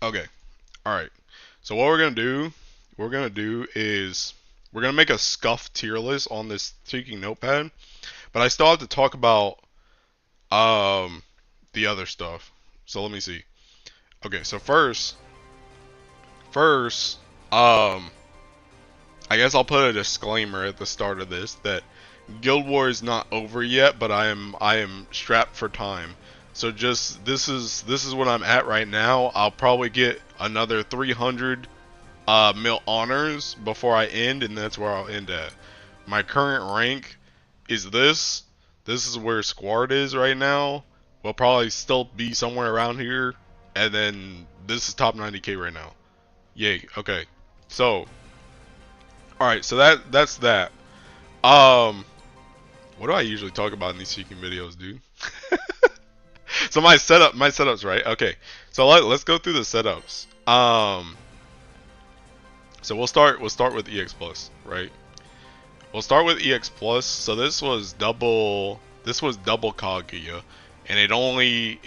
Okay. All right. So what we're gonna do is we're gonna make a scuff tier list on this tweaking notepad, but I still have to talk about um the other stuff. So let me see. Okay. So first, um, I guess I'll put a disclaimer at the start of this that Guild War is not over yet, but I am strapped for time. So just this is what I'm at right now. I'll probably get another 300 mil honors before I end, and that's where I'll end at. My current rank is this. This is where Squad is right now. We'll probably still be somewhere around here, and then this is top 90k right now. Yay. Okay. So, all right. So that's that. Um, what do I usually talk about in these seeking videos, dude? So my setups, right? Okay. So let's go through the setups. So we'll start with EX Plus, right? We'll start with EX Plus. So this was double Kaguya, and it only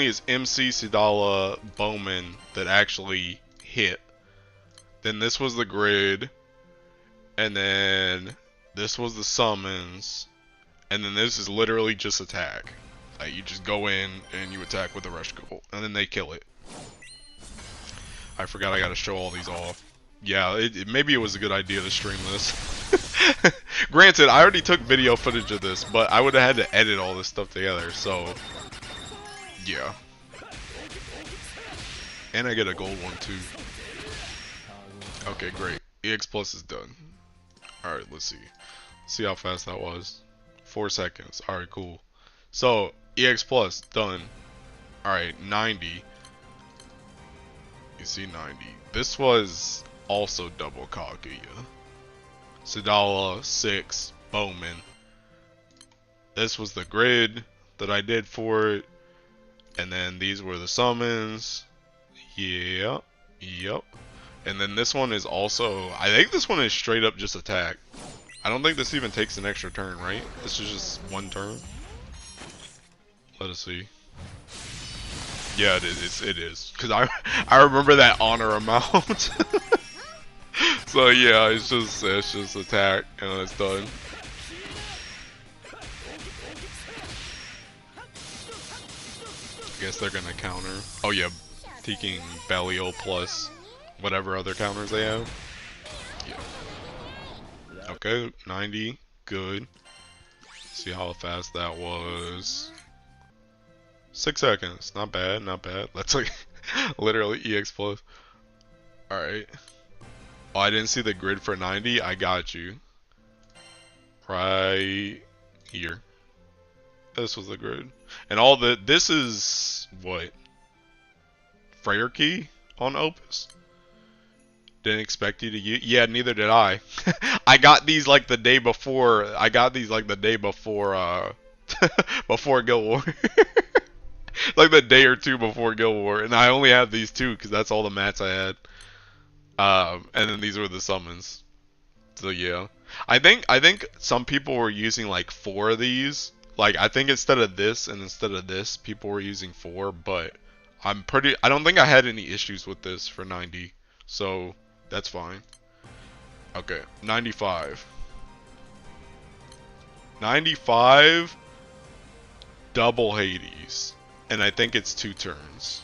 is MC Sidala Bowman that actually hit. Then this was the grid, and then this was the summons, and then this is literally just attack. Like you just go in and you attack with the rush goal, and then they kill it. I forgot I gotta show all these off. Yeah, maybe it was a good idea to stream this. Granted, I already took video footage of this, but I would have had to edit all this stuff together, so yeah. And I get a gold one too. Okay, great. EX Plus is done. Alright, let's see. See how fast that was. 4 seconds. Alright, cool. So, EX Plus, done. Alright, 90. You see 90. This was also double Kaguya. Sidala, 6, Bowman. This was the grid that I did for it. And then these were the summons. Yep. And then this one is also, I think this one is straight up just attack. I don't think this even takes an extra turn, right? This is just one turn. Let us see. Yeah, it is. Cause I remember that honor amount. So yeah, it's just attack and it's done. I guess they're gonna counter. Oh yeah, taking Belial plus whatever other counters they have. Yeah. Okay, 90, good. See how fast that was. 6 seconds, not bad, not bad. That's like literally EX plus. Alright. Oh, I didn't see the grid for 90. I got you. Right here. This was the grid. And this is what? Freyr key on Opus? Didn't expect you to use. Yeah, neither did I. I got these like the day before. Before Guild War. Like the day or two before Guild War, and I only have these two because that's all the mats I had. And then these were the summons. So yeah, I think some people were using like 4 of these. Like I think instead of this and instead of this, people were using 4. But I don't think I had any issues with this for 90, so that's fine. Okay, 95. 95 double Hades. And I think it's 2 turns.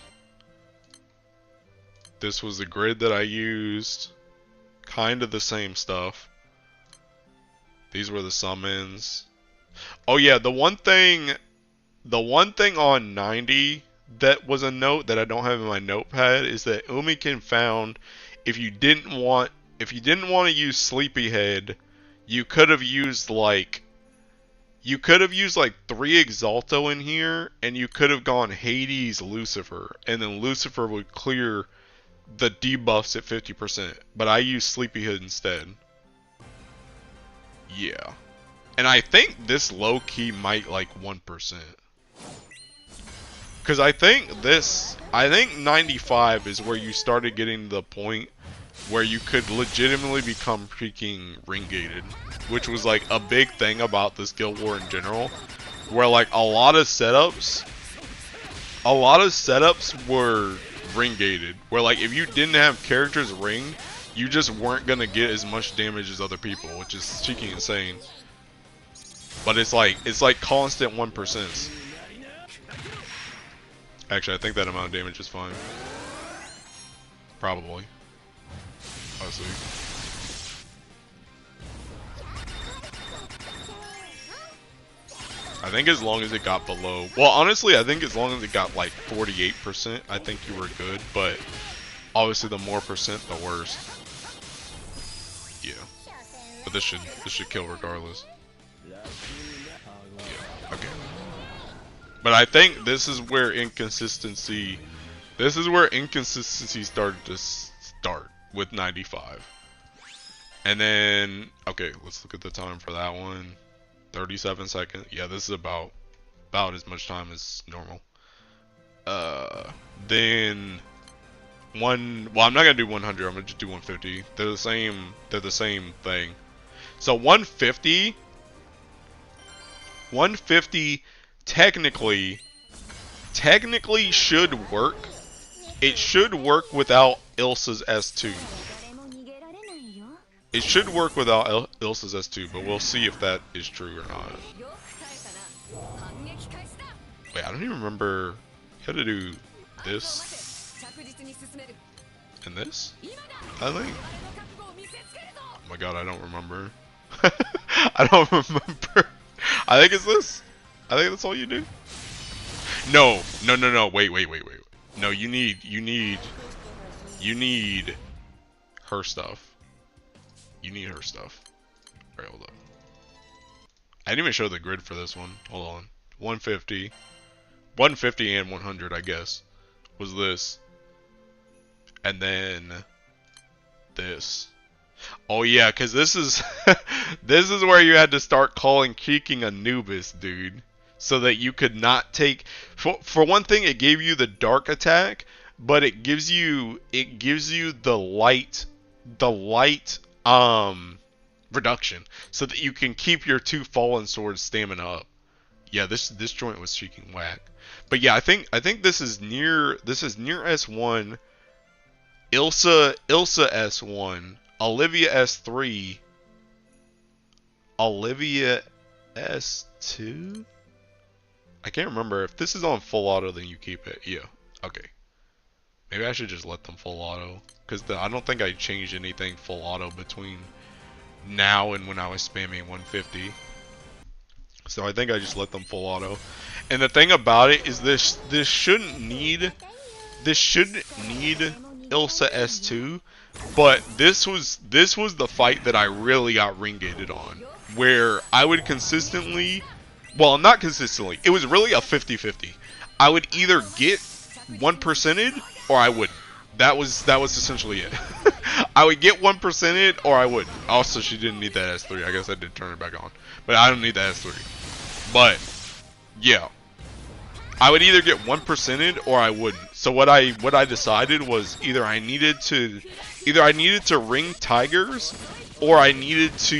This was the grid that I used. Kind of the same stuff. These were the summons. Oh yeah, the one thing on 90 that was a note that I don't have in my notepad is that Umikin found if you didn't want to use Sleepyhead, you could have used like 3 Exalto in here, and you could have gone Hades Lucifer, and then Lucifer would clear the debuffs at 50%. But I used Sleepyhead instead. Yeah. And I think this low-key might like 1%. Because I think 95 is where you started getting to the point where you could legitimately become freaking ring-gated. Which was like a big thing about this Guild War in general. Where like a lot of setups were ring gated, where like if you didn't have characters ringed, you just weren't gonna get as much damage as other people, which is cheeky insane. But it's like constant 1%. Actually, I think that amount of damage is fine. Probably. I'll see. I think as long as it got below, well, honestly, I think as long as it got like 48%, I think you were good. But obviously, the more percent, the worse. Yeah, but this should kill regardless. Yeah. Okay. But I think this is where inconsistency started to start with 95. And then, okay, let's look at the time for that one. 37 seconds. Yeah, this is about as much time as normal. Then well, I'm not gonna do 100. I'm gonna just do 150. They're the same thing. So 150 technically should work. It should work without Ilsa's S2. It should work without Ilsa's S2, but we'll see if that is true or not. Wait, I don't even remember. You had to do this and this, I think. Oh my god, I don't remember. I don't remember. I think it's this. I think that's all you do. No. Wait. No, you need her stuff. You need her stuff. Alright, hold up. I didn't even show the grid for this one. Hold on. 150. 150 and 100, I guess, was this. And then this. Oh yeah, because this is this is where you had to start calling Keeking Anubis, dude. So that you could not take, for one thing, it gave you the dark attack, but it gives you the light reduction, so that you can keep your 2 fallen swords stamina up. Yeah, this joint was freaking whack. But yeah, I think this is near S1, Ilsa S1, Olivia S3, Olivia S2. I can't remember. If this is on full auto, then you keep it. Yeah. Okay. Maybe I should just let them full auto, because I don't think I changed anything full auto between now and when I was spamming 150. So I think I just let them full auto. And the thing about it is this shouldn't need Ilsa S2, but this was the fight that I really got ring gated on, where I would consistently, well, not consistently, it was really a 50-50. I would either get 1%ed or I wouldn't. That was essentially it. I would get 1%ed or I wouldn't. Also, she didn't need that S3. I guess I did turn it back on, but I don't need that S3. But yeah, I would either get 1%ed or I wouldn't. So what I decided was either I needed to ring tigers, or I needed to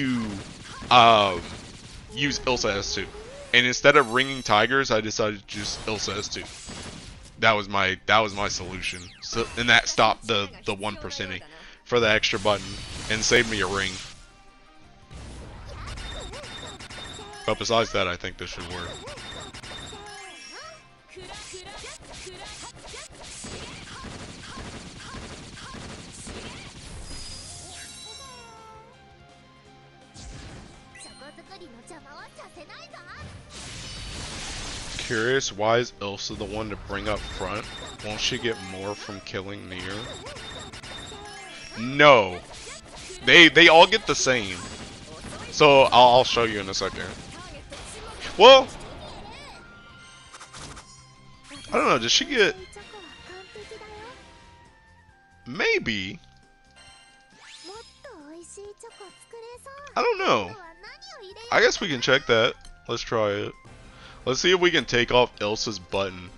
use Ilsa S2. And instead of ringing tigers, I decided to just Ilsa S2. That was my solution. So, and that stopped the 1%ing for the extra button and saved me a ring. But besides that, I think this should work. Curious, why is Ilsa the one to bring up front? Won't she get more from killing near? No. They all get the same. So I'll show you in a second. Well, I don't know, does she get... Maybe. I don't know. I guess we can check that. Let's try it. Let's see if we can take off Ilsa's button.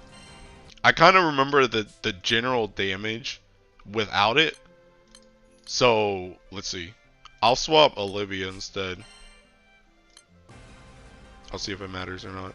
I kind of remember the general damage without it. So, let's see. I'll swap Olivia instead. I'll see if it matters or not.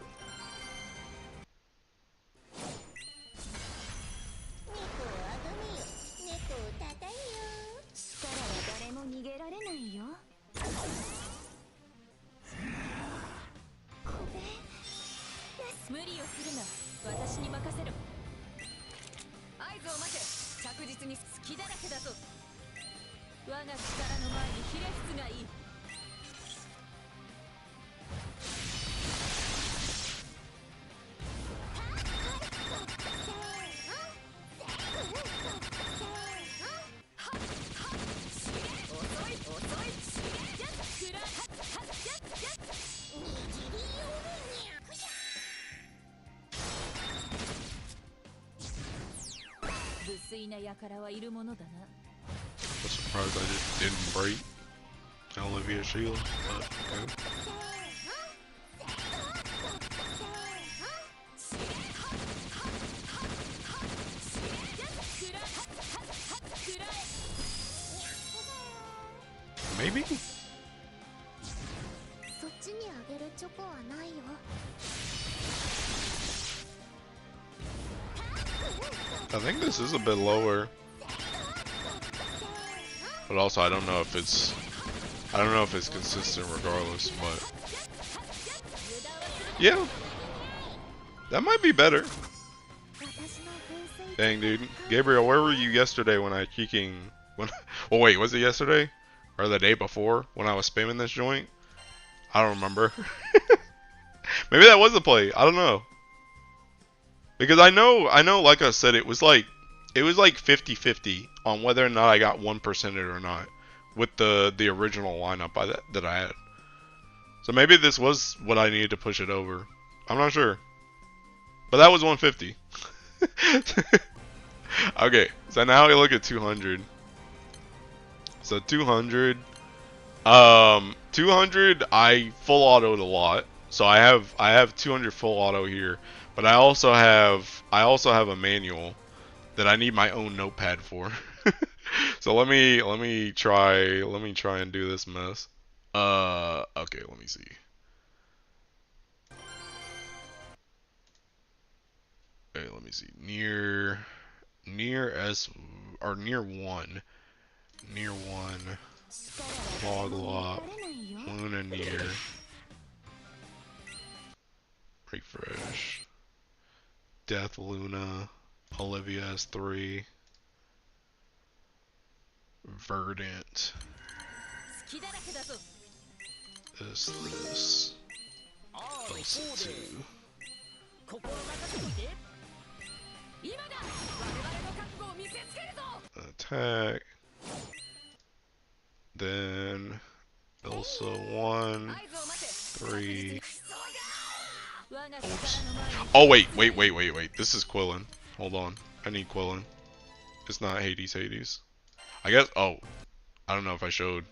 I'm surprised I just didn't break Olivia's shield, but okay. Maybe? I think this is a bit lower. But also I don't know if it's consistent regardless, but yeah. That might be better. Dang, dude. Gabriel, where were you yesterday when I well wait, was it yesterday? Or the day before when I was spamming this joint? I don't remember. Maybe that was the play. I don't know. Because I know like I said it was like 50-50 on whether or not I got 1%ed or not with the original lineup that I had. So maybe this was what I needed to push it over. I'm not sure. But that was 150. Okay, so now we look at 200. So 200, 200 I full autoed a lot. So I have 200 full auto here, but I also have a manual that I need my own notepad for. So let me try and do this mess. Okay, let me see. Okay, let me see. Near S or near 1. Near 1. Loglop. Luna near. Refresh. Death Luna. Olivia S3. Verdant. This. Elsa 2. Attack. Then Elsa 1, 3. Oops. Oh wait. This is Quillen. Hold on. I need Quillen. It's not Hades. I guess. Oh, I don't know if I showed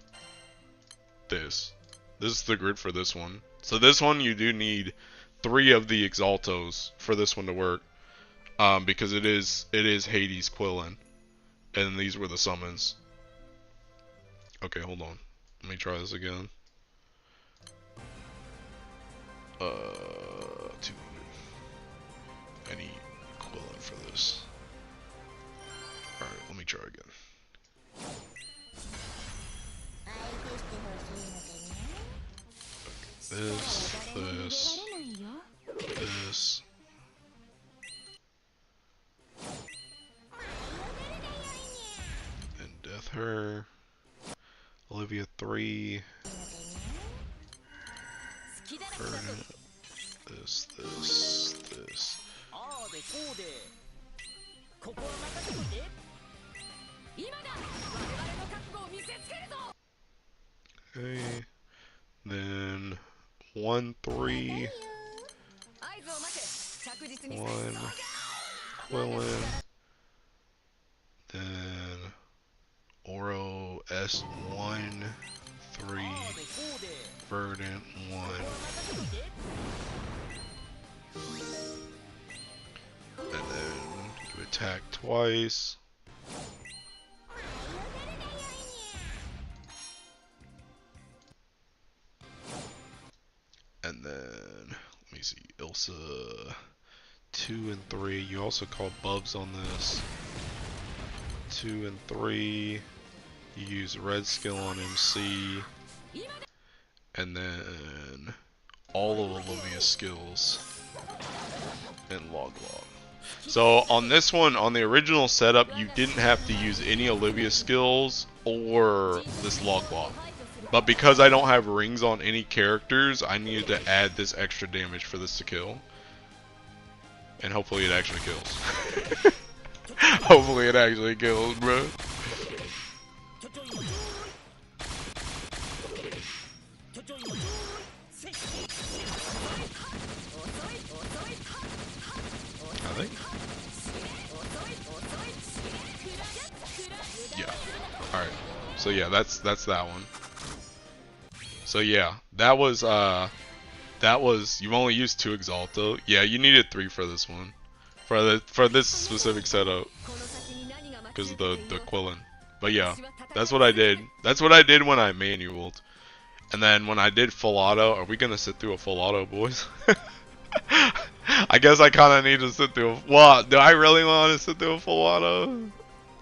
this. This is the grid for this one. So this one you do need 3 of the Exaltos for this one to work. Because it is Hades Quillen, and these were the summons. Okay, hold on. Let me try this again. 200. I need Quillen for this. Alright, let me try again. Okay, this. And Death her. Olivia 3. Verdant. This. Okay. Then 1, 3. 1 Quillen. Then Oro S1, 3 Verdant 1. And then you attack twice. And then, let me see, Ilsa 2 and 3. You also call Bubs on this. 2 and 3. You use red skill on MC. And then all of Olivia's skills. and log. So on this one, on the original setup, you didn't have to use any Olivia skills or this log. But because I don't have rings on any characters, I needed to add this extra damage for this to kill. And hopefully it actually kills. Hopefully it actually kills, bro. I think. Yeah. Alright. So yeah, that's that one. So yeah, that was you only used 2 Exalto. Yeah, you needed 3 for this one. For this specific setup. Because of the Quillen. But yeah, that's what I did. That's what I did when I manualed. And then when I did full auto, are we gonna sit through a full auto, boys? I guess I kind of need to sit through a... Well, do I really want to sit through a full auto?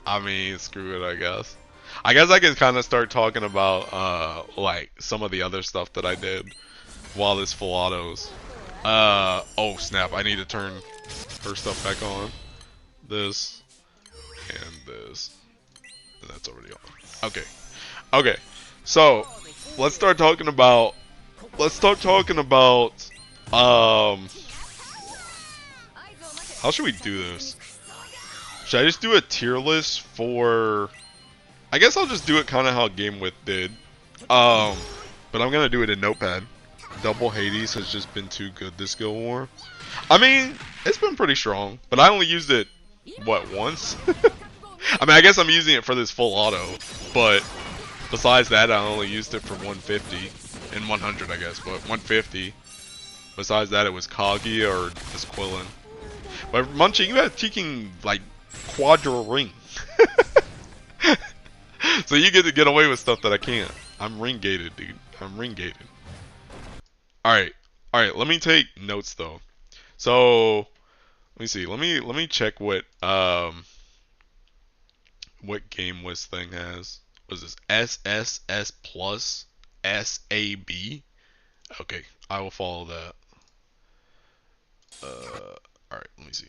I mean, screw it, I guess. I guess I can kind of start talking about, like, some of the other stuff that I did while this full autos. Oh snap, I need to turn her stuff back on. This, and this. And that's already on. Okay. Okay. So, let's start talking about, how should we do this? Should I just do a tier list for... I guess I'll just do it kind of how Game With did. But I'm going to do it in Notepad. Double Hades has just been too good this Guild War. I mean, it's been pretty strong. But I only used it, what, once? I mean, I guess I'm using it for this full auto. But besides that, I only used it for 150. And 100, I guess. But 150. Besides that, it was Kagi or this Quillen. But Munchie, you have taking like quadra ring. So you get to get away with stuff that I can't. I'm ring gated, dude. I'm ring gated. Alright. Alright, let me take notes though. So let me see. Let me check what GameWiz thing has. What is this? SSS plus SAB? Okay, I will follow that. Alright, let me see.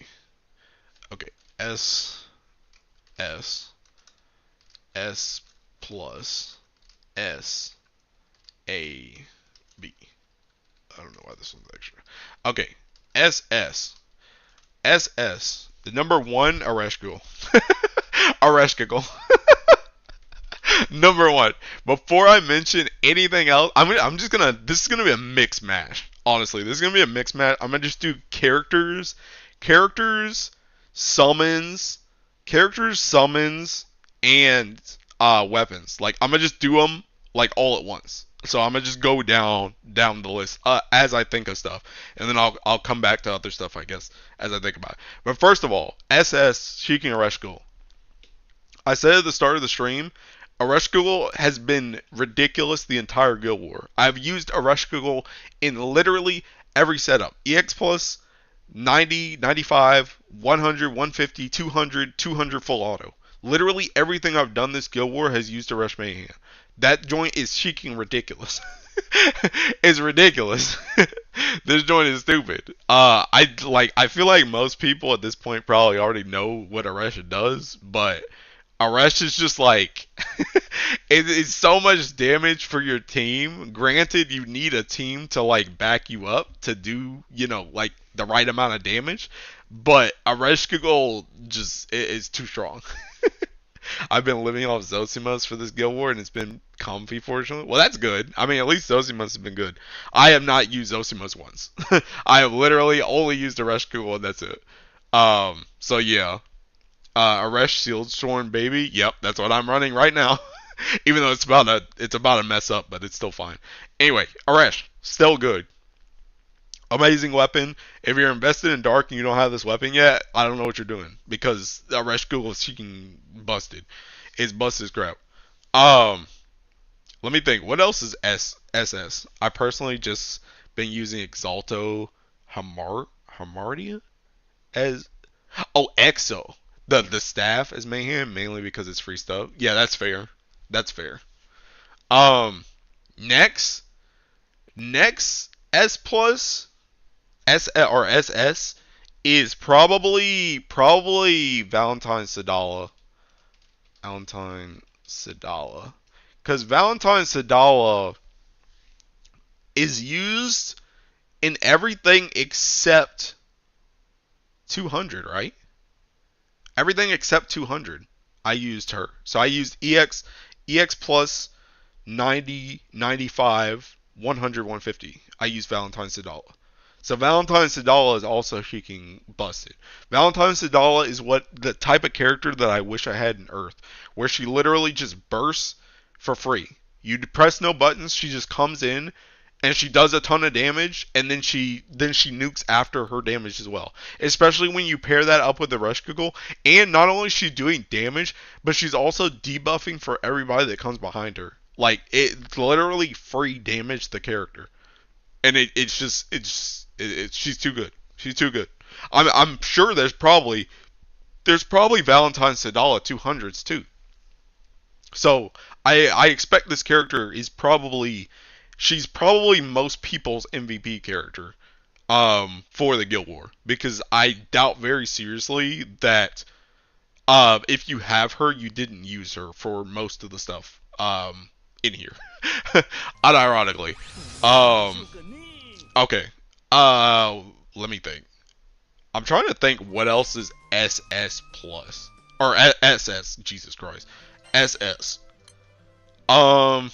Okay, S plus S A B. I don't know why this one's extra. Okay, SS. The number 1 Areshkul. Areshkul. Number 1. Before I mention anything else, this is gonna be a mix match. Honestly, this is gonna be a mix match. I'm gonna just do characters, summons, and weapons. Like I'm gonna just do them like all at once. So I'm gonna just go down the list as I think of stuff, and then I'll come back to other stuff I guess as I think about it. But first of all, SS Sheikah Areshkul. I said at the start of the stream, Areshkul has been ridiculous the entire Guild War. I've used Areshkul in literally every setup. EX plus 90, 95, 100, 150, 200, 200 full auto. Literally everything I've done this Guild War has used Aresh Mayhem. That joint is cheeking ridiculous. It's ridiculous. This joint is stupid. I feel like most people at this point probably already know what Aresh does, but Aresh is just like it's so much damage for your team. Granted, you need a team to like back you up to do, you know, like the right amount of damage, but Areshkul just is too strong. I've been living off Zosimas for this Guild War, and it's been comfy, fortunately. Well, that's good. I mean, at least Zosimas has been good. I have not used Zosimas once. I have literally only used Areshkul, and that's it. So yeah. Aresh Shield Storm, baby. Yep, that's what I'm running right now. Even though it's about a mess up, but it's still fine. Anyway, Aresh, still good. Amazing weapon. If you're invested in Dark and you don't have this weapon yet, I don't know what you're doing. Because Areshkul is freaking busted. It's busted as crap. Let me think. What else is SS? I personally just been using Exalto Hamartia as... Oh, Exo. The staff as Mayhem, mainly because it's free stuff. Yeah, that's fair. That's fair. Next S plus S or SS is probably Valentine Sadala. Valentine Sadala. Because Valentine Sadala is used in everything except 200, right? Everything except 200. I used her. So I used EX plus 90, 95, 100, 150. I used Valentine Sadala. So Valentine Sadala is also freaking busted. Valentine Sadala is what the type of character that I wish I had in Earth, where she literally just bursts for free. You press no buttons, she just comes in and she does a ton of damage, and then she nukes after her damage as well. Especially when you pair that up with the Rush Giggle, and not only is she doing damage, but she's also debuffing for everybody that comes behind her. Like, it's literally free damage the character, and she's too good. She's too good. I'm sure there's probably Valentine Sadala 200s too. So I expect this character is she's probably most people's MVP character for the Guild War, because I doubt very seriously that if you have her, you didn't use her for most of the stuff in here. Unironically. Okay. Let me think. I'm trying to think what else is SS plus or SS. Jesus Christ, SS. Um,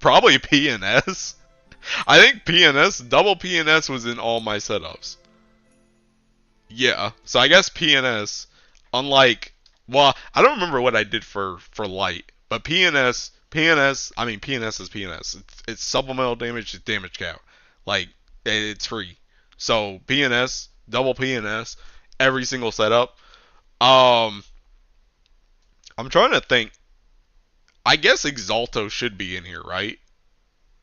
probably PNS. I think PNS, double PNS was in all my setups. Yeah, so I guess PNS, unlike, well, I don't remember what I did for light, but PNS, I mean PNS is PNS. It's supplemental damage, it's damage count. Like, it's free. So PNS, double PNS, every single setup. Um, I'm trying to think. I guess Exalto should be in here, right?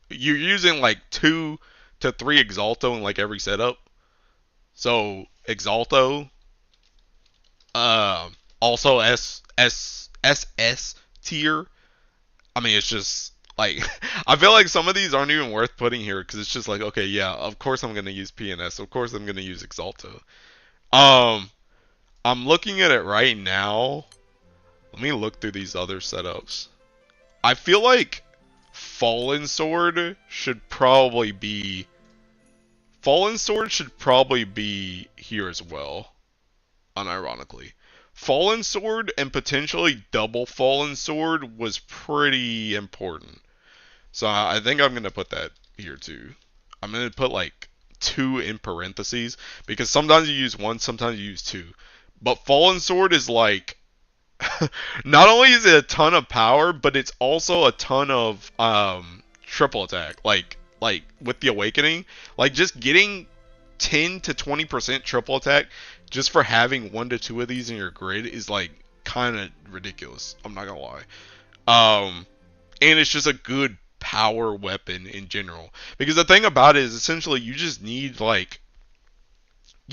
You're using like 2 to 3 Exalto in like every setup. So Exalto, also SS tier. I mean, it's just like I feel like some of these aren't even worth putting here because it's just like, okay, yeah, of course I'm gonna use PNS, of course I'm gonna use Exalto. Um, I'm looking at it right now. Let me look through these other setups. I feel like Fallen Sword should probably be here as well, unironically. Fallen Sword and potentially double Fallen Sword was pretty important. So I think I'm going to put that here too. I'm going to put like 2 in parentheses, because sometimes you use 1, sometimes you use 2. But Fallen Sword is like, not only is it a ton of power, but it's also a ton of triple attack. Like with the Awakening, like just getting 10 to 20% triple attack just for having 1 to 2 of these in your grid is like kind of ridiculous. I'm not gonna lie. And it's just a good power weapon in general, because the thing about it is essentially you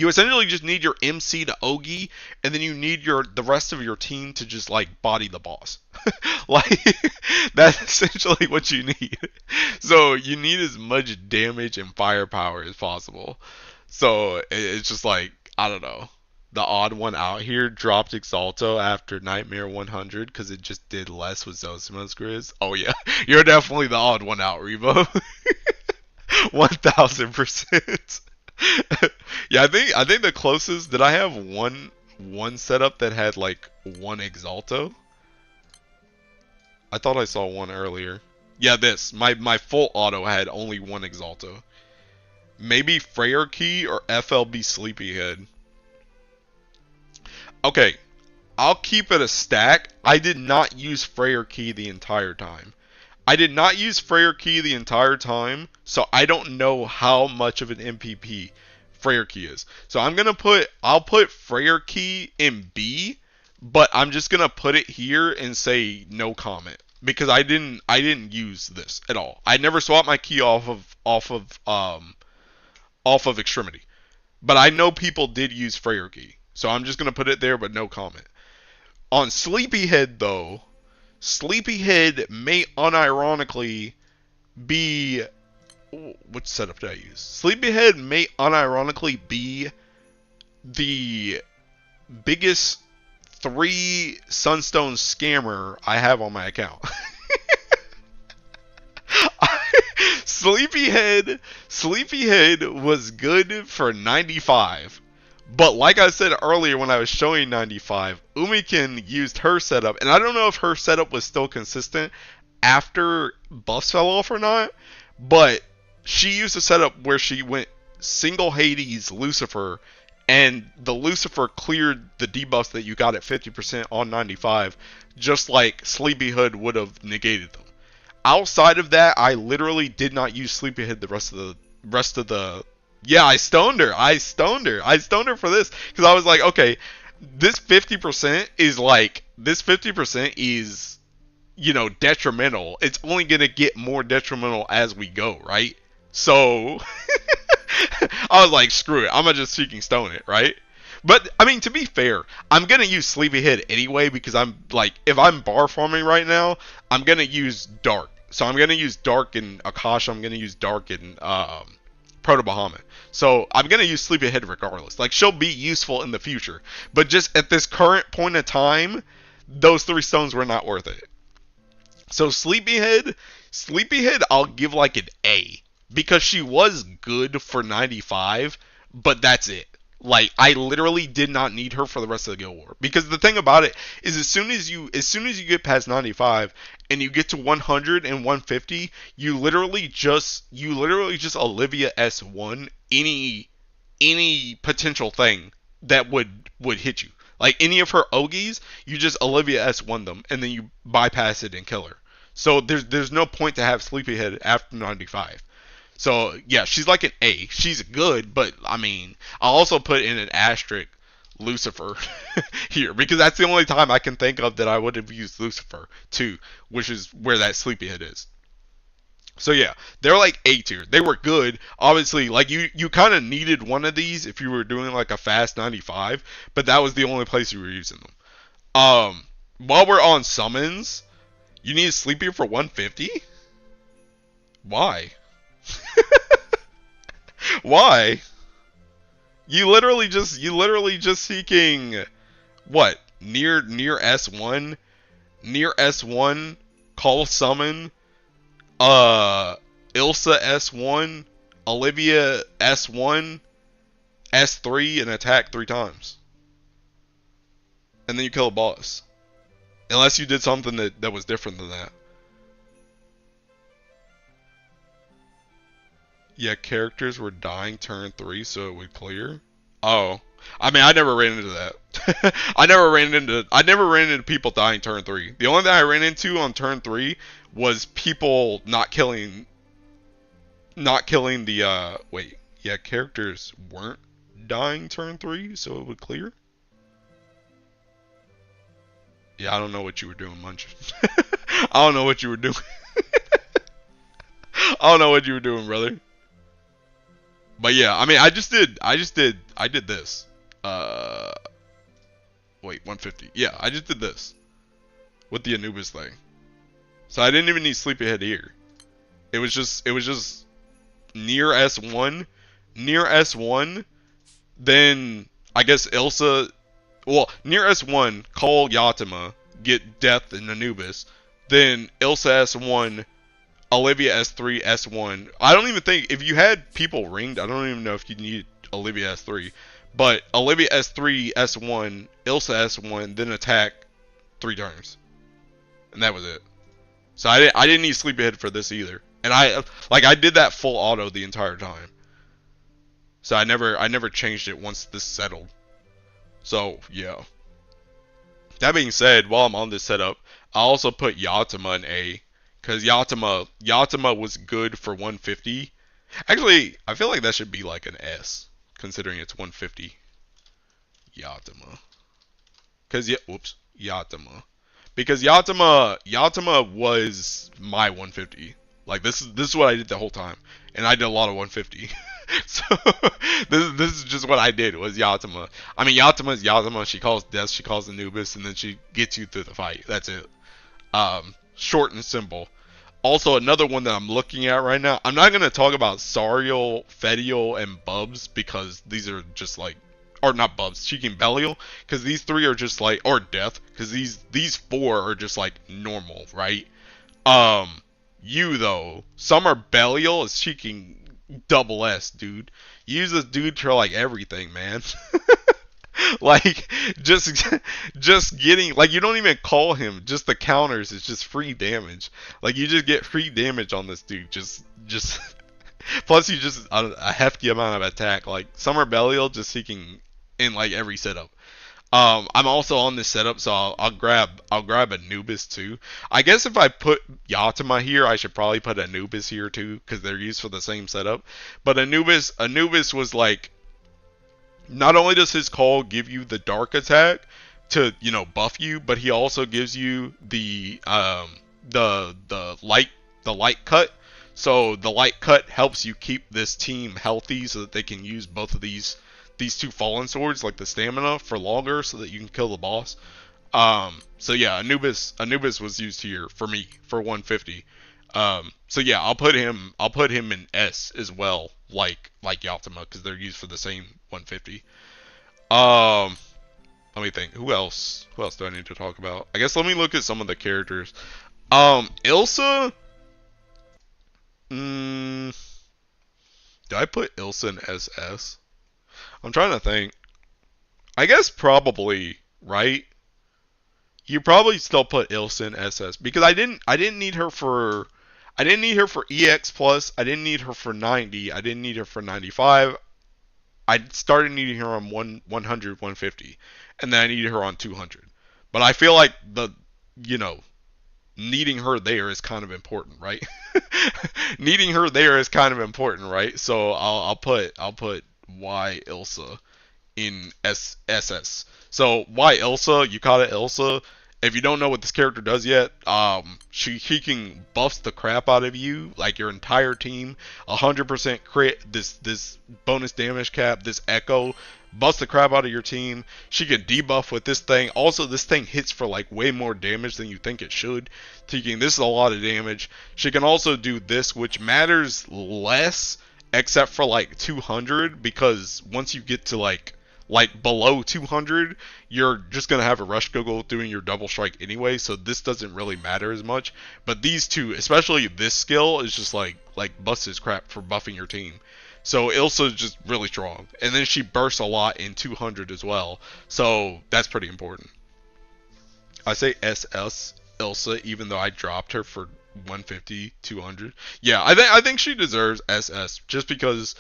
essentially just need your MC to Ogi, and then you need the rest of your team to just like body the boss. Like, that's essentially what you need. So you need as much damage and firepower as possible. So it's just like, I don't know. The odd one out here dropped Exalto after Nightmare 100 because it just did less with Zosima's Grizz. Oh yeah, you're definitely the odd one out, Rebo. 1000%. Yeah, I think the closest, did I have one setup that had like 1 Exalto? I thought I saw one earlier. Yeah, my full auto had only 1 Exalto. Maybe Freyr Key or FLB Sleepyhead. Okay, I'll keep it a stack. I did not use Freyr Key the entire time. So I don't know how much of an MPP Freyr Key is. So I'll put Freyr Key in B, but I'm just gonna put it here and say no comment, because I didn't use this at all. I never swapped my key off of Extremity, but I know people did use Freyr Key, so I'm just gonna put it there, but no comment. On Sleepyhead though, Sleepyhead may unironically be which setup did I use? Sleepyhead may unironically be the biggest 3 Sunstone scammer I have on my account. Sleepyhead was good for 95. But like I said earlier when I was showing 95, Umikin used her setup, and I don't know if her setup was still consistent after buffs fell off or not, but she used a setup where she went single Hades Lucifer, and the Lucifer cleared the debuffs that you got at 50% on 95, just like Sleepyhead would have negated them. Outside of that, I literally did not use Sleepyhead the rest of the. Yeah, I stoned her for this because I was like, okay, this 50% is like this 50% is, you know, detrimental. It's only gonna get more detrimental as we go, right? So I was like, screw it, I'm gonna just freaking stone it, right? But I mean, to be fair, I'm gonna use Sleepyhead anyway because I'm like, if I'm bar farming right now, I'm gonna use Dark. So I'm gonna use Dark in Akasha. I'm gonna use Dark in Proto Bahamut. So I'm gonna use Sleepyhead regardless. Like, she'll be useful in the future, but just at this current point of time, those 3 stones were not worth it. So Sleepyhead, I'll give like an A because she was good for 95, but that's it. Like, I literally did not need her for the rest of the Guild War because the thing about it is as soon as you get past 95 and you get to 100 and 150, you literally just Olivia S1 any potential thing that would hit you. Like any of her Ogies, you just Olivia S1 them and then you bypass it and kill her. So there's no point to have Sleepyhead after 95. So yeah, she's like an A. She's good, but I mean, I'll also put in an asterisk Lucifer here because that's the only time I can think of that I would have used Lucifer too, which is where that Sleepyhead is. So yeah, they're like A tier. They were good. Obviously, like you kind of needed one of these if you were doing like a fast 95, but that was the only place you were using them. While we're on summons, you need Sleepy for 150? Why? Why? You literally just seeking what? Near S1, near S1, call summon, Ilsa S1, Olivia S1, S3, and attack 3 times. And then you kill a boss. Unless you did something that was different than that. Yeah, characters were dying turn 3 so it would clear. Oh. I mean, I never ran into that. I never ran into people dying turn 3. The only thing I ran into on turn 3 was people not killing the wait. Yeah, characters weren't dying turn 3 so it would clear. Yeah, I don't know what you were doing, Munch. I don't know what you were doing. I don't know what you were doing, brother. But yeah, I mean, I did this. Wait, 150. Yeah, I just did this with the Anubis thing. So I didn't even need Sleepyhead here. It was just near S1, then I guess Ilsa, well, near S1, call Yatima, get Death and Anubis, then Ilsa S1, Olivia S3, S1. I don't even think, if you had people ringed, I don't even know if you need Olivia S3. But Olivia S3, S1, Ilsa S1, then attack 3 turns. And that was it. So I didn't need Sleepyhead for this either. And I did that full auto the entire time. So I never changed it once this settled. So, yeah. That being said, while I'm on this setup, I also put Yatima in A. Because Yatima was good for 150. Actually, I feel like that should be like an S, considering it's 150. Yatima. Because, Yatima. Because Yatima was my 150. Like, this is what I did the whole time. And I did a lot of 150. So, this is just what I did, was Yatima. I mean, Yatima is Yatima. She calls Death, she calls Anubis, and then she gets you through the fight. That's it. Short and simple. Also, another one that I'm looking at right now. I'm not gonna talk about Sariel, Fediel, and Bubs because these are just like, or not Bubs, Cheeky and Belial, because these three are just like, or Death, because these four are just like normal, right? Um, you though, Summer Belial is Cheeking double S, dude. Use this dude for like everything, man. Like just just getting like you don't even call him, just the counters is just free damage. Like you just get free damage on this dude. Just plus you just a hefty amount of attack. Like Summer Belial just seeking in like every setup. I'm also on this setup, so I'll grab Anubis too. I guess if I put Yatima here, I should probably put Anubis here too, because they're used for the same setup. But Anubis was like, not only does his call give you the dark attack to buff you, but he also gives you the light cut. So the light cut helps you keep this team healthy so that they can use both of these two fallen swords, like the stamina, for longer so that you can kill the boss. So yeah, Anubis was used here for me for 150. So yeah, I'll put him in S as well, like Yatima, because they're used for the same 150. Um, Let me think. Who else? Who else do I need to talk about? I guess let me look at some of the characters. Ilsa. Mm, do I put Ilsa in SS? I'm trying to think. I guess probably, right? You probably still put Ilsa in SS because I didn't need her for EX plus. I didn't need her for 90. I didn't need her for 95. I started needing her on 100, 150, and then I needed her on 200. But I feel like you know, needing her there is kind of important, right? Needing her there is kind of important, right? So I'll put Y Ilsa in SS. So why Elsa? Yukata Elsa. If you don't know what this character does yet, she can buffs the crap out of you, like your entire team. 100% crit. This bonus damage cap. This echo buffs the crap out of your team. She can debuff with this thing. Also, this thing hits for like way more damage than you think it should. Taking this is a lot of damage. She can also do this, which matters less, except for like 200, because once you get to like below 200, you're just gonna have a rush goggle doing your double strike anyway, so this doesn't really matter as much. But these two, especially this skill, is just like bust his crap for buffing your team. So Ilsa's just really strong, and then she bursts a lot in 200 as well, so that's pretty important. I say SS Ilsa, even though I dropped her for 150, 200. Yeah, I think she deserves SS just because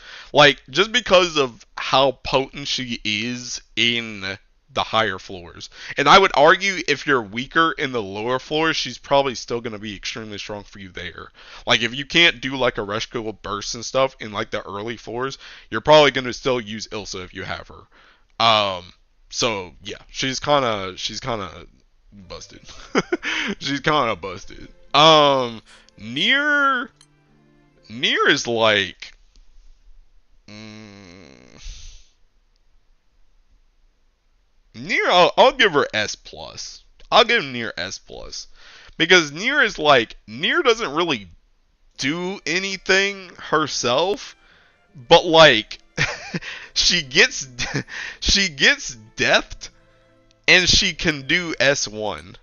of how potent she is in the higher floors. And I would argue if you're weaker in the lower floors, she's probably still going to be extremely strong for you there. Like if you can't do like a rush go burst and stuff in like the early floors, you're probably going to still use Ilsa if you have her. So yeah, she's kind of busted. She's kind of busted. Near Near is like Near. I'll give her S plus. I'll give Near S plus because Near doesn't really do anything herself, but like she gets she gets deft and she can do S1.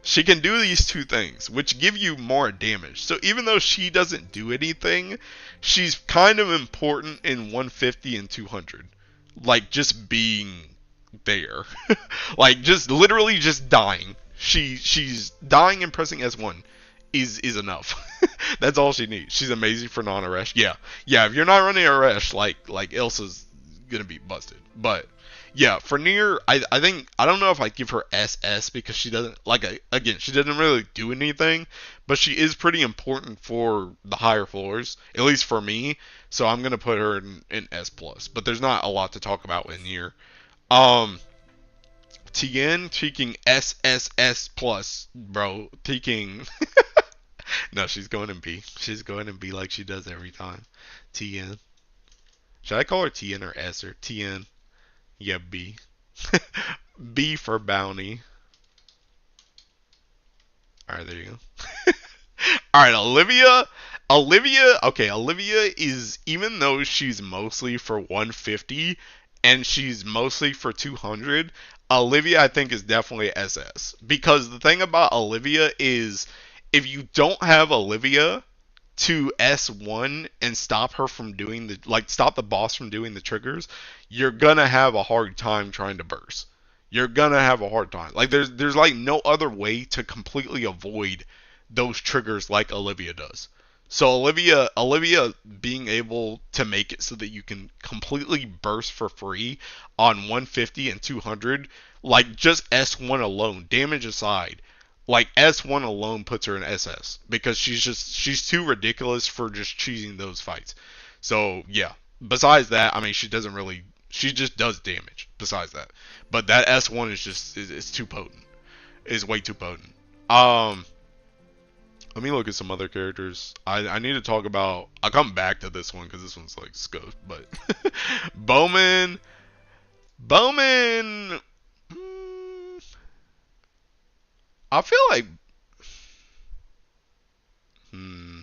She can do these two things, which give you more damage. So even though she doesn't do anything, she's kind of important in 150 and 200. Like just being there. Like just literally just dying. She's dying and pressing S1 is enough. That's all she needs. She's amazing for non-arrest. Yeah. Yeah, if you're not running arrest, like Ilsa's gonna be busted. But yeah, for Near, I think I don't know if I give her SS because she doesn't again, she doesn't really do anything, but she is pretty important for the higher floors, at least for me. So I'm gonna put her in S plus. But there's not a lot to talk about with Near. Um, Tien taking SSS plus, bro. Taking no, she's going in B. She's going in B like she does every time. Tien. Should I call her Tien or S or Tien? Yeah, B. B for bounty. Alright, there you go. All right, Olivia. Olivia, okay, Olivia is, even though she's mostly for 150 and she's mostly for 200, Olivia I think is definitely SS. Because the thing about Olivia is if you don't have Olivia to S1 and stop her from doing the, like, stop the boss from doing the triggers, you're gonna have a hard time trying to burst. You're gonna have a hard time. Like there's like no other way to completely avoid those triggers like Olivia does. So Olivia being able to make it so that you can completely burst for free on 150 and 200, like just S1 alone, damage aside, like S1 alone puts her in SS because she's too ridiculous for just choosing those fights. So yeah. Besides that, I mean, she just does damage. Besides that, but that S1 is just is too potent. Is way too potent. Um, Let me look at some other characters. I need to talk about. I'll come back to this one because this one's like scope. But Bowman, Bowman. I feel like. Hmm,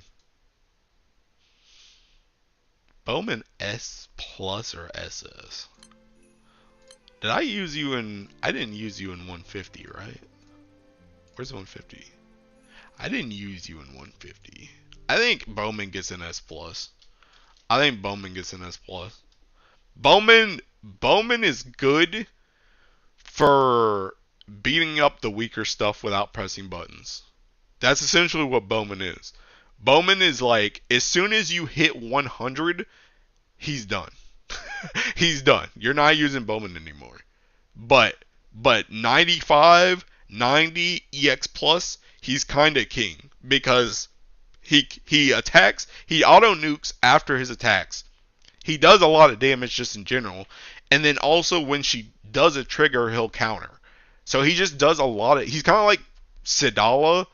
Bowman S plus or SS. Did I use you in? I didn't use you in 150, right? Where's 150? I didn't use you in 150. I think Bowman gets an S plus. I think Bowman gets an S plus. Bowman is good for beating up the weaker stuff without pressing buttons. That's essentially what Bowman is. Bowman is like, as soon as you hit 100, he's done. He's done. You're not using Bowman anymore. But 95, 90 EX plus, he's kind of king because he attacks, he auto nukes after his attacks. He does a lot of damage just in general, and then also when she does a trigger, he'll counter. So he just does a lot of. He's kind of like Sidala,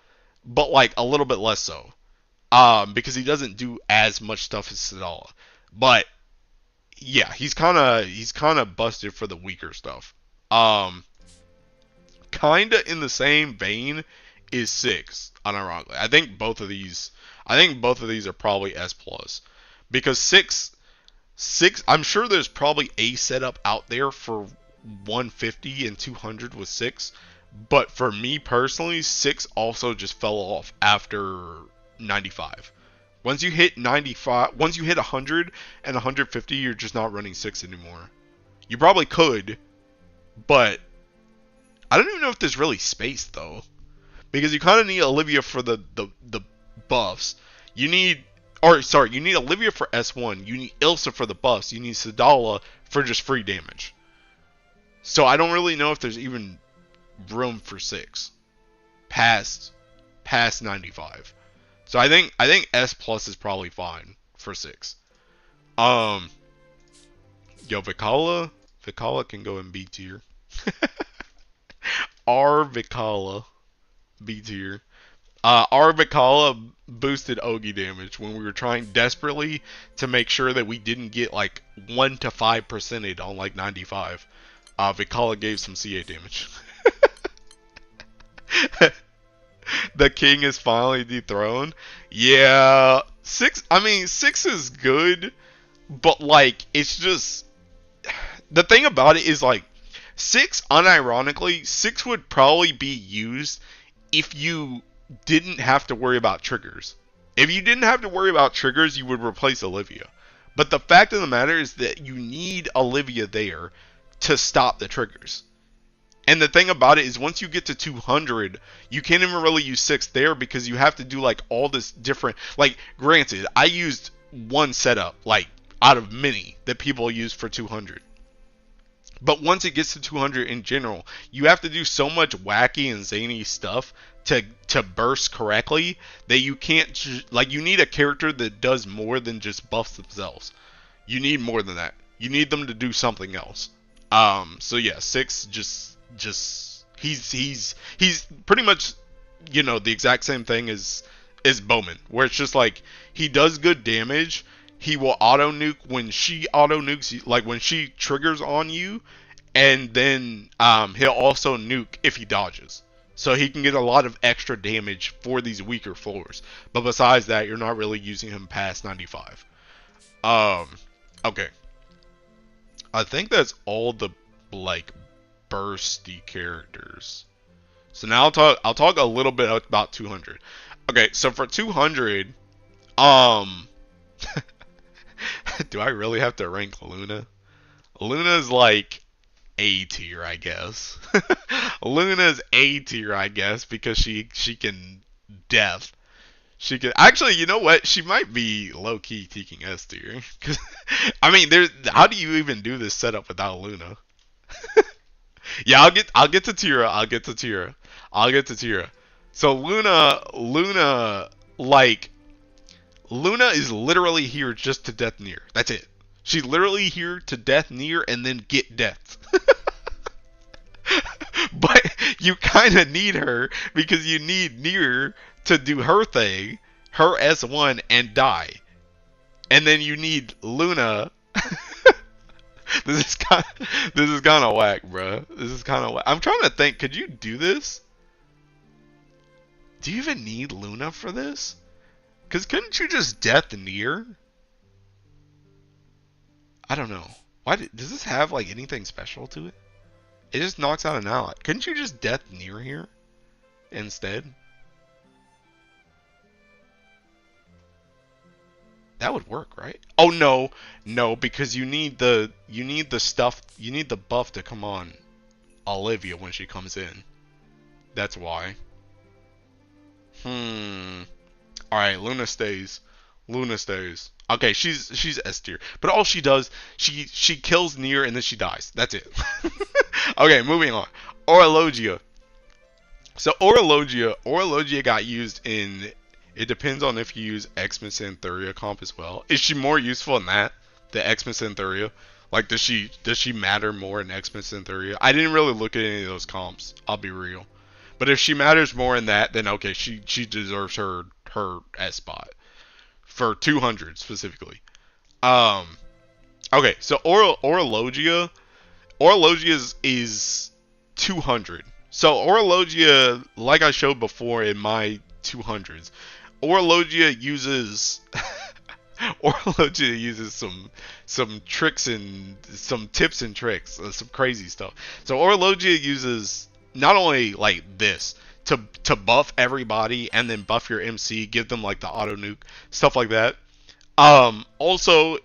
but like a little bit less so. Because he doesn't do as much stuff as Sidala. But yeah, he's kind of busted for the weaker stuff. Um, Kinda in the same vein is Six, unironically. I think both of these are probably S plus. Because six I'm sure there's probably a setup out there for 150 and 200 with Six. But for me personally, Six also just fell off after 95. Once you hit 95, once you hit 100 and 150, you're just not running Six anymore. You probably could, but I don't even know if there's really space though, because you kind of need Olivia for the buffs. You need, or sorry, you need Olivia for S1. You need Ilsa for the buffs. You need Sadala for just free damage. So I don't really know if there's even room for Six past 95. So I think S plus is probably fine for Six. Um, Yo, Vicala can go in B tier. R Vicala B tier. Our Vicala boosted Ogi damage when we were trying desperately to make sure that we didn't get like 1 to 5% on like 95. Vicala gave some CA damage. The king is finally dethroned. Yeah, Six. I mean, Six is good, but like it's just the thing about it is like Six. Unironically, Six would probably be used if you didn't have to worry about triggers. If you didn't have to worry about triggers, you would replace Olivia. But the fact of the matter is that you need Olivia there to stop the triggers. And the thing about it is once you get to 200, you can't even really use Six there because you have to do like all this different, like granted, I used one setup like out of many that people use for 200. But once it gets to 200 in general, you have to do so much wacky and zany stuff to burst correctly that you can't, like, you need a character that does more than just buffs themselves. You need more than that. You need them to do something else. So yeah, Six just he's pretty much, you know, the exact same thing as Bowman, where it's just like he does good damage. He will auto nuke when she auto nukes, like when she triggers on you, and then he'll also nuke if he dodges. So he can get a lot of extra damage for these weaker floors. But besides that, you're not really using him past 95. Um, okay. I think that's all the like bursty characters. So now I'll talk a little bit about 200. Okay, so for 200, um do I really have to rank Luna? Luna's like A tier, I guess. Luna's A tier, I guess, because she can death. She can actually, you know what? She might be low key taking S tier. Cause I mean, there's how do you even do this setup without Luna? Yeah, I'll get to Tira. I'll get to Tira. I'll get to Tira. So like Luna is literally here just to death near. That's it. She's literally here to death near and then get death. But you kind of need her because you need near to do her thing, her S1 and die. And then you need Luna. This is kind of whack, bro. This is kind of whack. I'm trying to think. Could you do this? Do you even need Luna for this? Cause couldn't you just death near? I don't know. Does this have like anything special to it? It just knocks out an ally. Couldn't you just death near here instead? That would work, right? Oh no, no, because you need the stuff, you need the buff to come on Olivia when she comes in. That's why. All right, Luna stays. Luna stays. Okay, she's S tier, but all she does, she kills near and then she dies. That's it. Okay, moving on. Orologia. So Orologia got used in. It depends on if you use Xmas Antheria comp as well. Is she more useful in that? The Xmas Antheria? Like, does she matter more in Xmas Antheria? I didn't really look at any of those comps. I'll be real. But if she matters more in that, then okay, she deserves her S spot for 200 specifically. Okay, so Orologia is 200. So Orologia, like I showed before in my 200s, Orologia uses Orologia uses some tricks and some tips and tricks, some crazy stuff. So Orologia uses not only like this to buff everybody and then buff your MC, give them like the auto nuke, stuff like that. Also,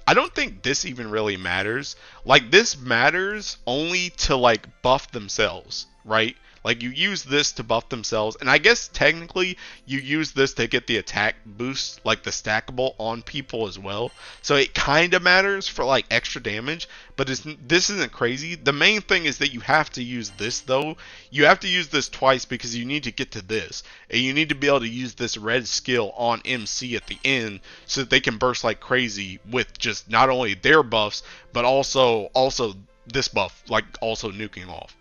I don't think this even really matters. Like, this matters only to like buff themselves, right? Like, you use this to buff themselves, and I guess technically you use this to get the attack boost, like the stackable on people as well. So it kind of matters for like extra damage, but this isn't crazy. The main thing is that you have to use this though. You have to use this twice because you need to get to this, and you need to be able to use this red skill on MC at the end so that they can burst like crazy with just not only their buffs but also this buff, like also nuking off.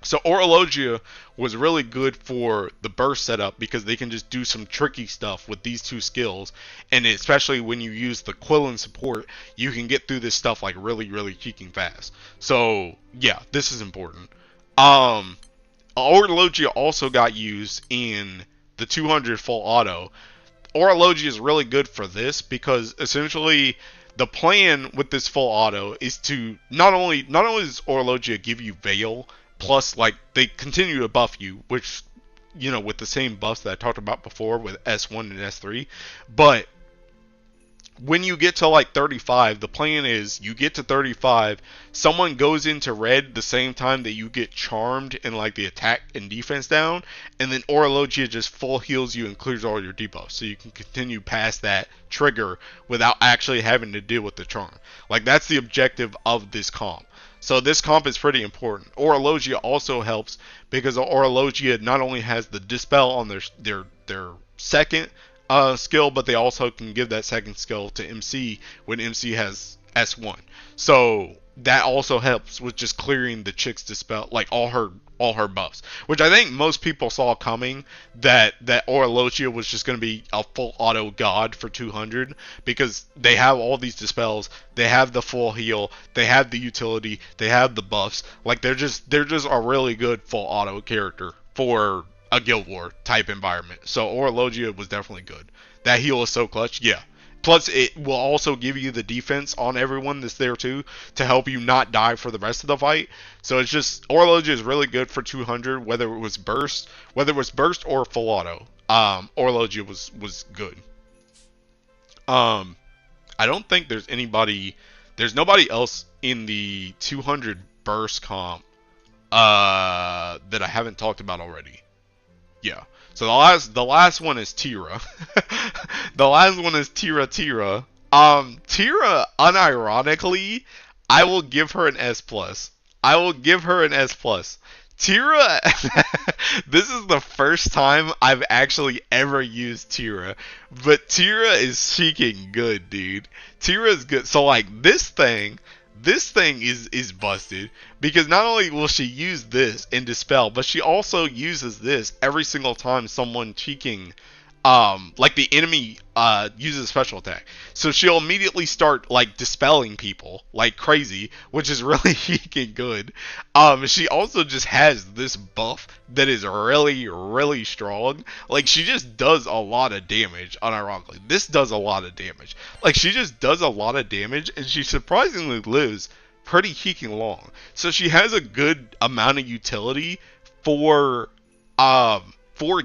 So Orologia was really good for the burst setup because they can just do some tricky stuff with these two skills, and especially when you use the Quillen support, you can get through this stuff like really cheeking fast. So yeah, this is important. Orologia also got used in the 200 full auto. Orologia is really good for this because essentially the plan with this full auto is to not only does Orologia give you Veil, plus like they continue to buff you, which, you know, with the same buffs that I talked about before with S1 and S3, but when you get to like 35, the plan is you get to 35, someone goes into red the same time that you get charmed and like the attack and defense down, and then Orologia just full heals you and clears all your debuffs, so you can continue past that trigger without actually having to deal with the charm. Like, that's the objective of this comp. So this comp is pretty important. Orologia also helps because Orologia not only has the dispel on their second skill, but they also can give that second skill to MC when MC has S1. So that also helps with just clearing the chick's dispel, like all her buffs, which I think most people saw coming, that Orologia was just going to be a full auto god for 200 because they have all these dispels, they have the full heal, they have the utility, they have the buffs. Like they're just a really good full auto character for a Guild War type environment. So Orologia was definitely good. That heal is so clutch, yeah. Plus, it will also give you the defense on everyone that's there too to help you not die for the rest of the fight. So it's just Orologia is really good for 200, whether it was burst or full auto. Orologia was good. Um, I don't think there's nobody else in the 200 burst comp that I haven't talked about already. Yeah. So the last one is Tira. The last one is Tira. Tira, unironically, I will give her an S plus. I will give her an S plus. Tira, this is the first time I've actually ever used Tira, but Tira is freaking good, dude. Tira is good. So like this thing is busted because not only will she use this in dispel, but she also uses this every single time someone cheeking like the enemy uses a special attack. So she'll immediately start like dispelling people like crazy, which is really freaking good. She also just has this buff that is really, really strong. Like she just does a lot of damage, unironically. This does a lot of damage. Like she just does a lot of damage and she surprisingly lives pretty freaking long. So she has a good amount of utility for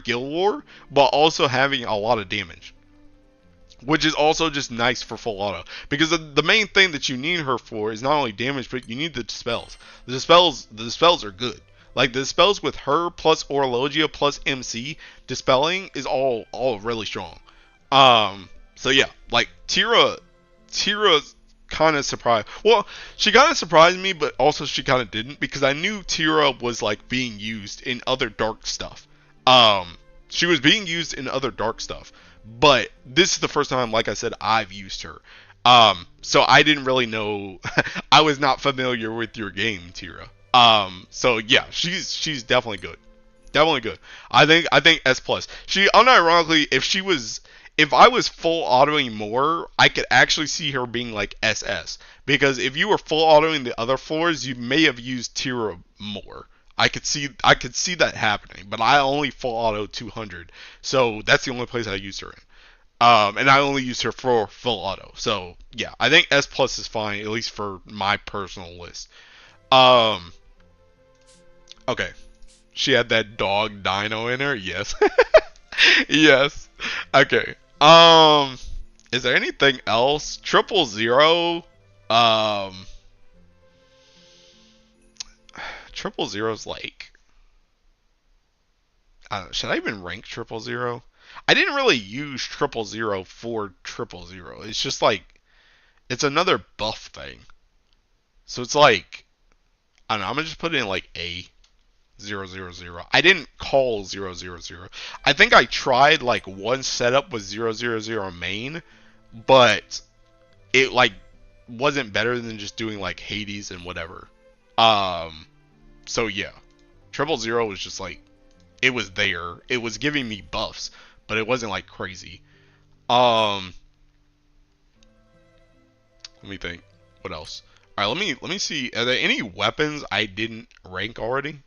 Guild War, but also having a lot of damage, which is also just nice for full auto. Because the main thing that you need her for is not only damage, but you need the dispels. The dispels are good. Like the dispels with her plus Orologia plus MC dispelling is all really strong. So yeah, like Tira kind of surprised. Well, she kind of surprised me, but also she kind of didn't because I knew Tira was like being used in other dark stuff. She was being used in other dark stuff, but this is the first time, like I said, I've used her. So I didn't really know. I was not familiar with your game, Tira. So yeah, she's definitely good. Definitely good. I think S plus. She unironically, if I was full autoing more, I could actually see her being like SS. Because if you were full autoing the other floors, you may have used Tira more. I could see that happening, but I only full auto 200, so that's the only place I used her in. And I only used her for full auto, so yeah, I think S plus is fine, at least for my personal list. Um, okay, she had that dog dino in her, yes, yes. Okay. Is there anything else? 000. Um. 000's like, I don't know, should I even rank 000? I didn't really use 000 for 000. It's just like it's another buff thing. So it's like I don't know. I'm gonna just put it in like A 000. I didn't call 000. I think I tried like one setup with 000 main, but it like wasn't better than just doing like Hades and whatever. So yeah, 000 was just like, it was there. It was giving me buffs, but it wasn't like crazy. Let me think. What else? All right, let me see. Are there any weapons I didn't rank already?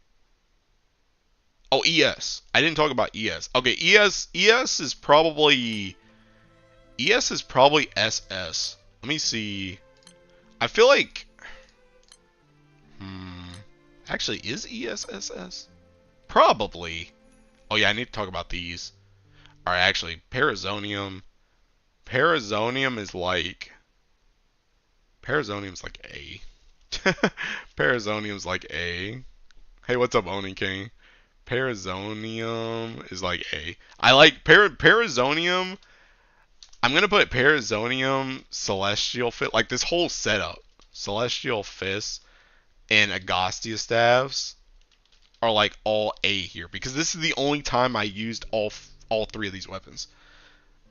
Oh, ES. I didn't talk about ES. Okay, ES is probably SS. Let me see. I feel like actually, is ESSS? Probably. Oh yeah, I need to talk about these. Alright, actually, Parazonium. Parazonium's like A. Parazonium's like A. Hey, what's up, Oni King? Parazonium is like A. I like Parazonium. I'm gonna put Parazonium, Celestial Fist, like this whole setup. Celestial Fist and Agostia Staves are like all A here because this is the only time I used all three of these weapons.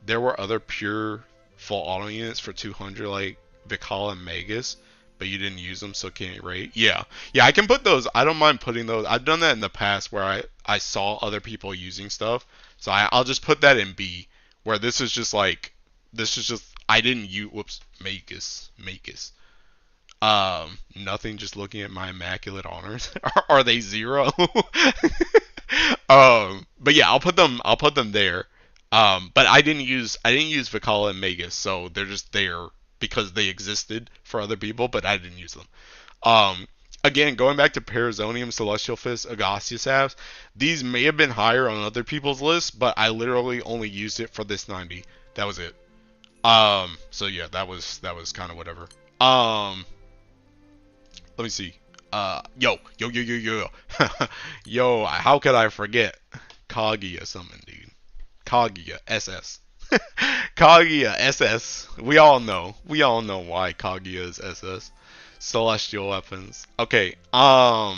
There were other pure full auto units for 200 like Vikala and Magus, but you didn't use them, so can't rate. Yeah, yeah, I can put those. I don't mind putting those. I've done that in the past where I saw other people using stuff, so I'll just put that in B. Where this is just like this is just I didn't use. Whoops, Magus. Nothing. Just looking at my immaculate honors. Are they 0? But yeah, I'll put them. I'll put them there. But I didn't use Vicala and Magus, so they're just there because they existed for other people, but I didn't use them. Um, Again, going back to Parazonium, Celestial Fist, Agassius Apps, these may have been higher on other people's lists, but I literally only used it for this 90. That was it. So yeah, that was kind of whatever. Let me see. Yo. Yo, how could I forget? Kaguya summon, dude. Kaguya SS. Kaguya SS. We all know. We all know why Kaguya is SS. Celestial weapons. Okay. Let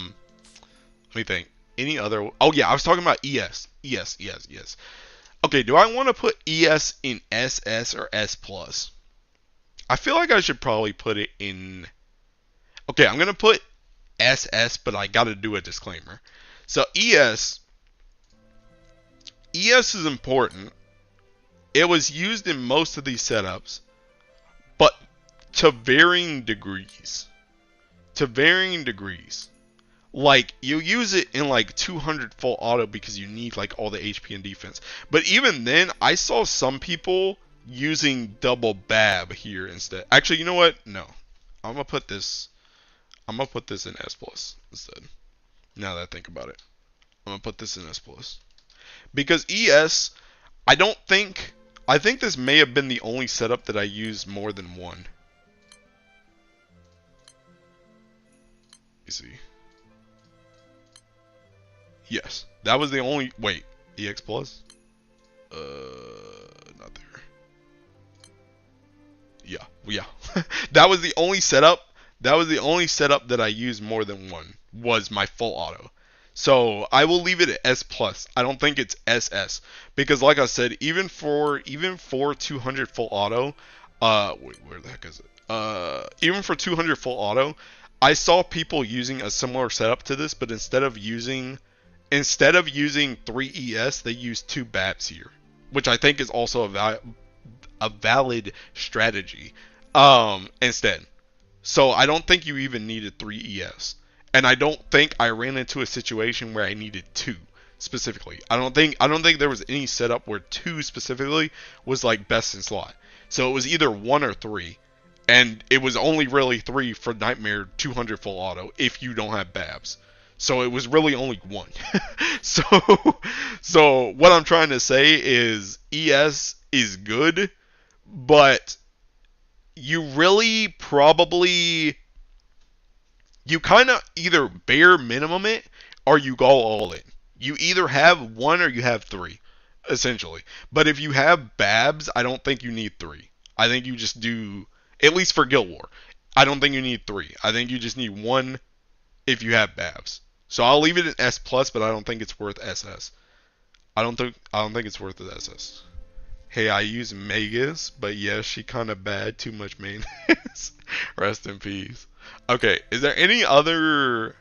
me think. Any other? Oh yeah, I was talking about ES. ES. Okay. Do I want to put ES in SS or S plus? I feel like I should probably put it in. Okay, I'm gonna put SS, but I gotta do a disclaimer. So ES is important. It was used in most of these setups, but to varying degrees. To varying degrees. Like, you use it in like 200 full auto because you need like all the HP and defense. But even then, I saw some people using double BAB here instead. Actually, you know what? No. I'm gonna put this in S plus instead. Now that I think about it. I'm gonna put this in S plus. Because ES, I think this may have been the only setup that I used more than one. Let me see. Yes, that was the only. Wait, EX plus? Not there. Yeah. That was the only setup. That was the only setup that I used more than one. Was my full auto. So I will leave it at S plus. I don't think it's SS because, like I said, even for 200 full auto, wait, where the heck is it? Even for 200 full auto, I saw people using a similar setup to this, but instead of using 3 ES, they use 2 BAPs here, which I think is also a valid strategy. Instead, so I don't think you even needed 3 ES. And I don't think I ran into a situation where I needed 2 specifically. I don't think there was any setup where 2 specifically was like best in slot. So it was either 1 or 3. And it was only really 3 for Nightmare 200 full auto if you don't have Babs. So it was really only 1. So what I'm trying to say is ES is good, but you really probably you kind of either bare minimum it or you go all in. You either have 1 or you have 3, essentially. But if you have Babs, I don't think you need 3. I think you just do, at least for Guild War, I don't think you need 3. I think you just need 1 if you have Babs. So I'll leave it at S plus, but I don't think it's worth SS. I don't think it's worth the SS. Hey, I use Magus, but yeah, she kind of bad. Too much maintenance. Rest in peace. Okay, is there any other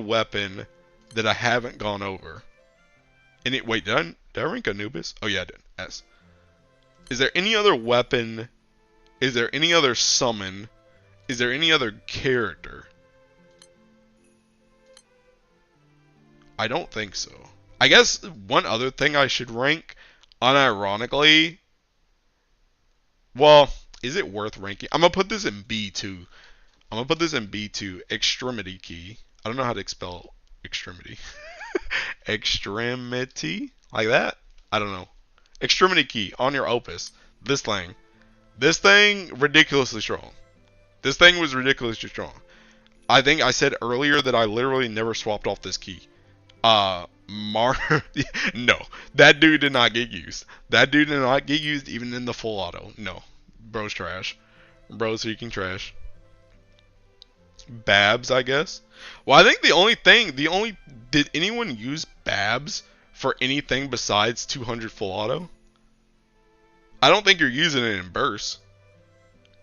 weapon that I haven't gone over? Wait, did I rank Anubis? Oh yeah, I did. S. Is there any other weapon? Is there any other summon? Is there any other character? I don't think so. I guess one other thing I should rank, unironically. Well, is it worth ranking? I'm gonna put this in B2. Extremity key. I don't know how to spell extremity. Extremity? Like that? I don't know. Extremity key on your opus. This thing, ridiculously strong. This thing was ridiculously strong. I think I said earlier that I literally never swapped off this key. No, that dude did not get used. That dude did not get used even in the full auto. No, bro's trash. Bro's freaking trash. Babs, I guess. Well, I think did anyone use Babs for anything besides 200 full auto? I don't think you're using it in burst.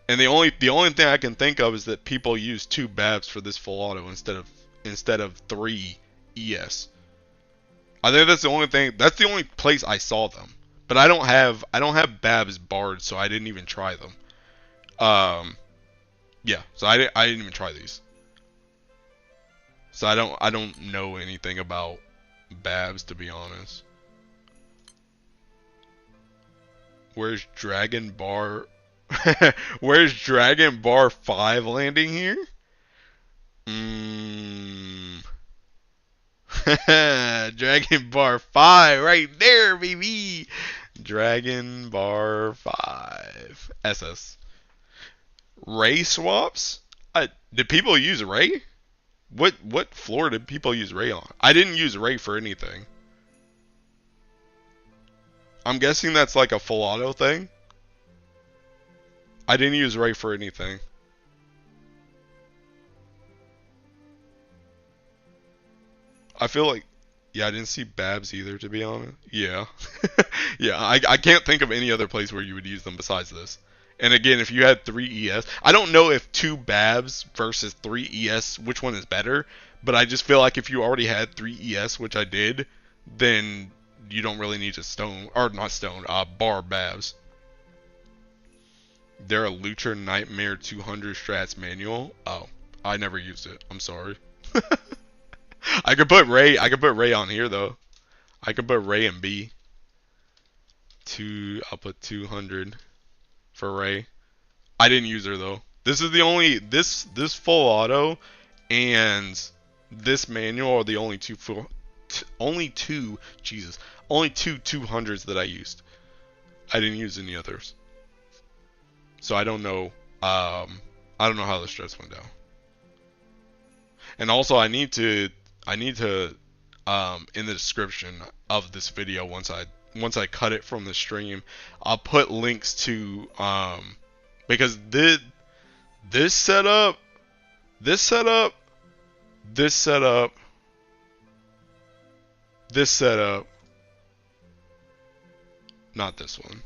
And the only thing I can think of is that people use 2 BABs for this full auto instead of 3 ES. I think that's the only thing. That's the only place I saw them. But I don't have BABs barred, so I didn't even try them. Yeah, so I didn't even try these. So I don't know anything about BABs, to be honest. Where's Dragon Bar? Where's Dragon Bar 5 landing here? Mmm. Dragon Bar 5 right there, baby. Dragon Bar 5. SS. Ray swaps? Did people use Ray? What floor did people use Ray on? I didn't use Ray for anything. I'm guessing that's like a full auto thing. I didn't use Ray for anything. I feel like, yeah, I didn't see Babs either, to be honest. Yeah. Yeah, I can't think of any other place where you would use them besides this. And again, if you had 3 ES, I don't know if 2 Babs versus 3 ES, which one is better, but I just feel like if you already had 3 ES, which I did, then you don't really need to bar Babs. They're a Lucher Nightmare 200 strats manual. Oh, I never used it. I'm sorry. I could put Ray on here though. I could put Ray and B. I'll put 200 for Ray. I didn't use her though. This is the only this full auto and this manual are the only two only two 200s that I used. I didn't use any others. So I don't know I don't know how the stress went down. And also I need to in the description of this video once I cut it from the stream, I'll put links to because this setup, not this one,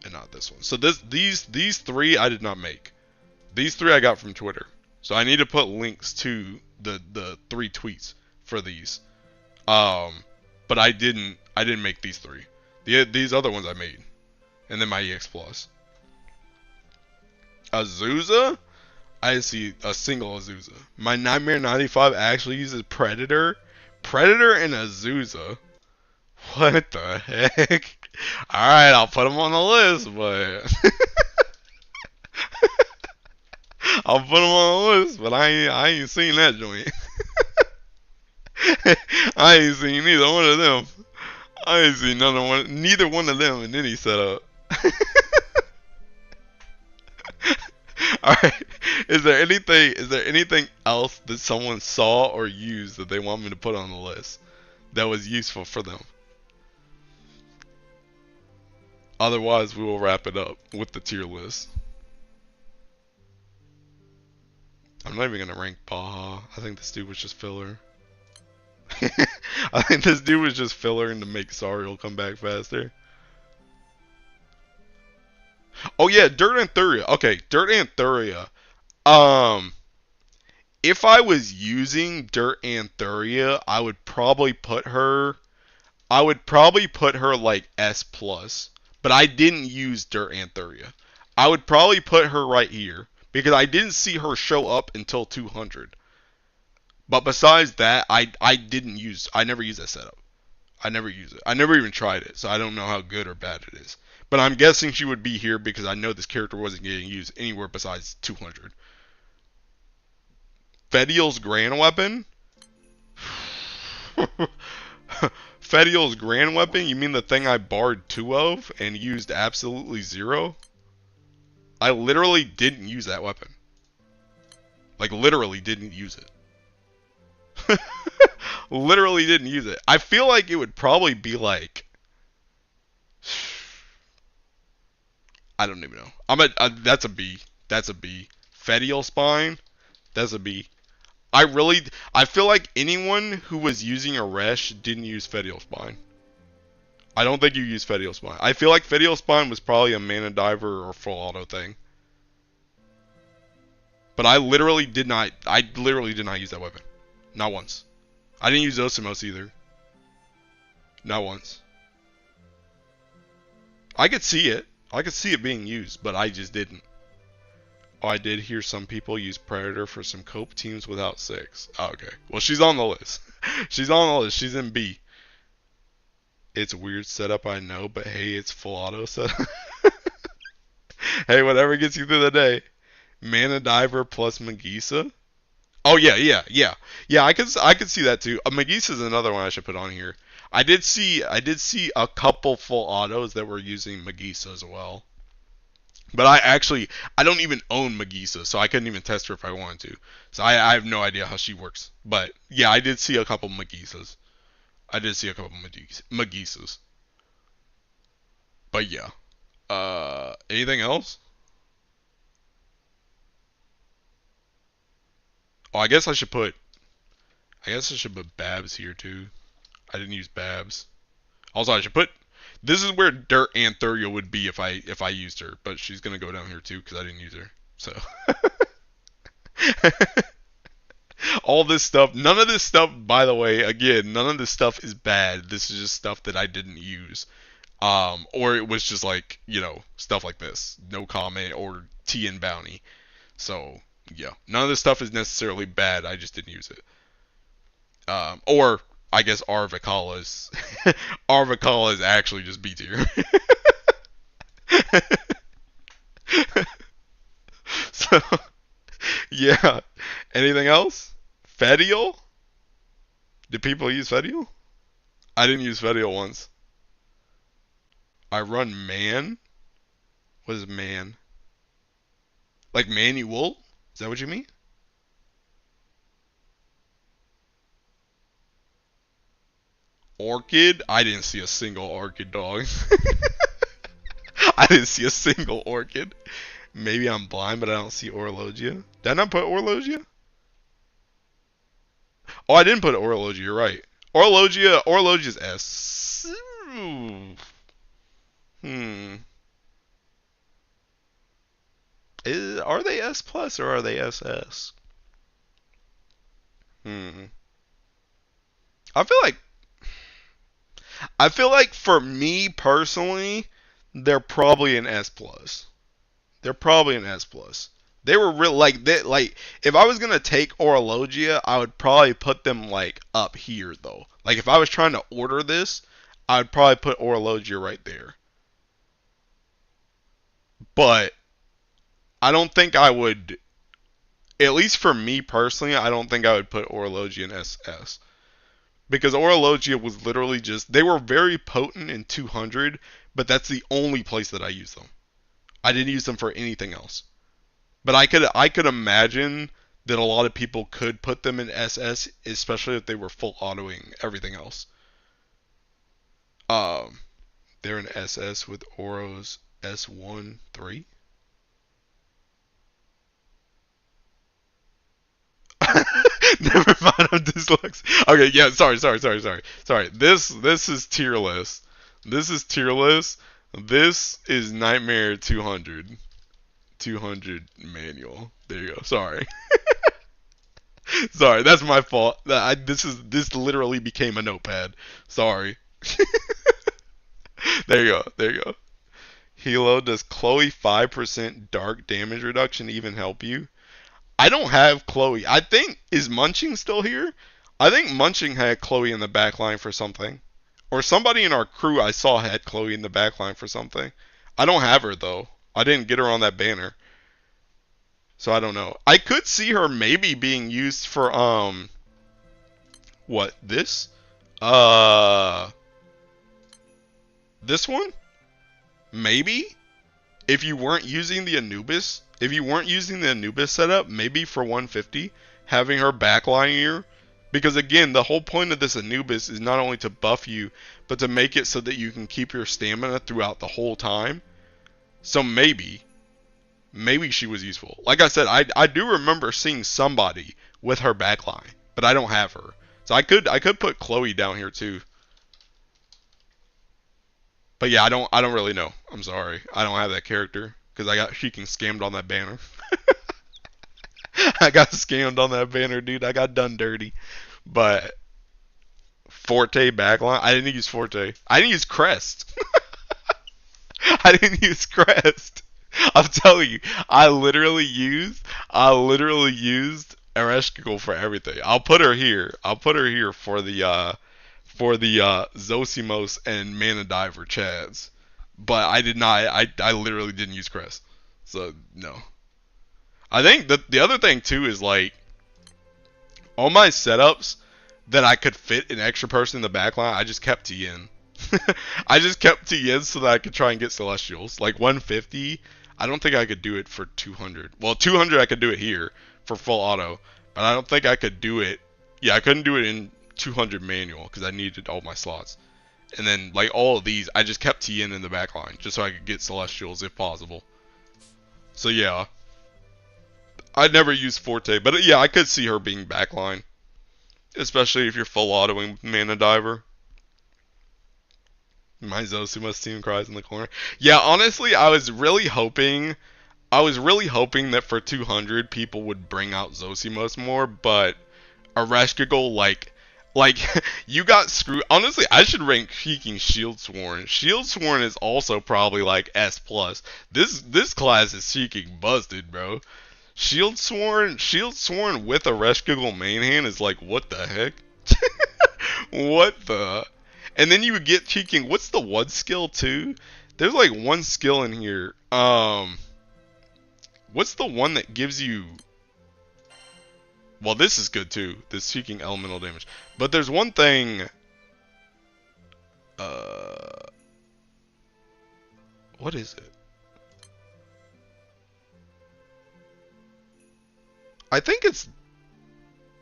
and not this one. So these 3 I did not make. These 3 I got from Twitter. So I need to put links to the 3 tweets for these. But I didn't make these 3. These other ones I made. And then my EX Plus. Azusa? I didn't see a single Azusa. My Nightmare 95 actually uses Predator. Predator and Azusa. What the heck? Alright, I'll put them on the list, but I'll put them on the list, but I ain't seen that joint. I ain't seen neither one of them. I ain't seen neither one of them in any setup. Alright. Is there anything else that someone saw or used that they want me to put on the list that was useful for them? Otherwise, we will wrap it up with the tier list. I'm not even gonna rank Baja. I think this dude was just filler. I think this dude was just filler to make Sariel come back faster. Oh yeah, Dirt Anthuria. Okay, Dirt Anthuria. If I was using Dirt Anthuria, I would probably put her like S plus. But I didn't use Dirt Anthuria. I would probably put her right here because I didn't see her show up until 200. But besides that, I never use that setup. I never use it. I never even tried it, so I don't know how good or bad it is. But I'm guessing she would be here because I know this character wasn't getting used anywhere besides 200. Fediel's Grand Weapon? Fediel's Grand Weapon? You mean the thing I barred 2 of and used absolutely 0? I literally didn't use that weapon. Like, literally didn't use it. Literally didn't use it. I feel like it would probably be like, I don't even know. That's a B. That's a B. Fedial Spine? That's a B. I feel like anyone who was using a Resh didn't use Fedial Spine. I don't think you use Fetio Spine. I feel like Fetio Spine was probably a Mana Diver or full auto thing. But I literally did not use that weapon. Not once. I didn't use Osimos either. Not once. I could see it. I could see it being used, but I just didn't. Oh, I did hear some people use Predator for some cope teams without 6. Oh, okay. Well, she's on the list. She's on the list. She's in B. It's a weird setup, I know, but hey, it's full auto setup. Hey, whatever gets you through the day. Mana Diver plus Magisa. Oh yeah. I could see that too. Magisa is another one I should put on here. I did see a couple full autos that were using Magisa as well. But I don't even own Magisa, so I couldn't even test her if I wanted to. So I have no idea how she works. But yeah, I did see a couple Magisas. Magisas. But yeah. Anything else? Oh, I guess I should put Babs here too. I didn't use Babs. Also, I should put. This is where Dirt Antheria would be if I used her, but she's gonna go down here too because I didn't use her. So all this stuff, none of this stuff, by the way, again, none of this stuff is bad. This is just stuff that I didn't use. Or it was just like, stuff like this. No comment or T and Bounty. So, yeah. None of this stuff is necessarily bad. I just didn't use it. Or, I guess Arvicala is... Arvicala is actually just B tier. So, yeah. Anything else? Fedial? Did people use Fedial? I didn't use Fedial once. I run man? What is man? Like manual? Is that what you mean? Orchid? I didn't see a single orchid, dog. I didn't see a single orchid. Maybe I'm blind, but I don't see Orologia. Did I not put Orologia? Oh, I didn't put Orologia, you're right. Orologia's S. Are they S plus or are they SS? I feel like for me personally, they're probably an S plus. They're probably an S plus. They were real like if I was gonna take Orologia, I would probably put them like up here though. Like if I was trying to order this, I would probably put Orologia right there. But I don't think I would, at least for me personally, I don't think I would put Orologia in SS. Because Orologia was literally just, they were very potent in 200, but that's the only place that I used them. I didn't use them for anything else. But I could imagine that a lot of people could put them in SS, especially if they were full autoing everything else. They're in SS with Oros S1 3. Never mind, I'm dyslexic. Okay, yeah, sorry. This is tier list. This is tier list. This is Nightmare 200. 200 manual. There you go. Sorry. Sorry, that's my fault. This literally became a notepad. Sorry. There you go. Hilo, does Chloe 5% dark damage reduction even help you? I don't have Chloe. I think, is Munching still here? I think Munching had Chloe in the backline for something. Or somebody in our crew I saw had Chloe in the backline for something. I don't have her though. I didn't get her on that banner. So I don't know. I could see her maybe being used for, what, this? This one? Maybe? If you weren't using the Anubis setup, maybe for 150, having her backline here, because again, the whole point of this Anubis is not only to buff you, but to make it so that you can keep your stamina throughout the whole time. So maybe she was useful. Like I said, I do remember seeing somebody with her backline, but I don't have her. So I could put Chloe down here too. But yeah, I don't really know. I'm sorry. I don't have that character because I got freaking scammed on that banner. I got scammed on that banner, dude. I got done dirty. But Forte backline, I didn't use Forte. I didn't use Crest. I didn't use Crest. I'm telling you, I literally used Ereshkigal for everything. I'll put her here. I'll put her here for the Zosimos and Mana Diver Chads. But I did not. I literally didn't use Crest. So no. I think that the other thing too is like all my setups that I could fit an extra person in the backline, I just kept Tien. I just kept Tien so that I could try and get Celestials. Like 150, I don't think I could do it for 200. Well, 200 I could do it here for full auto, but I don't think I could do it. Yeah, I couldn't do it in 200 manual because I needed all my slots. And then like all of these, I just kept Tien in the backline just so I could get Celestials if possible. So yeah, I never used Forte, but yeah, I could see her being backline, especially if you're full autoing Mana Diver. My Zosimus team cries in the corner. Yeah, honestly, I was really hoping that for 200 people would bring out Zosimos more, but Ereshkigal like you got screwed. Honestly, I should rank freaking Shield Sworn. Shield Sworn is also probably like S plus. This class is freaking busted, bro. Shield Sworn with Ereshkigal main hand is like what the heck? What the? And then you would get cheeking. What's the one skill too? There's like one skill in here. What's the one that gives you? Well, this is good too. This seeking elemental damage. But there's one thing. What is it? I think it's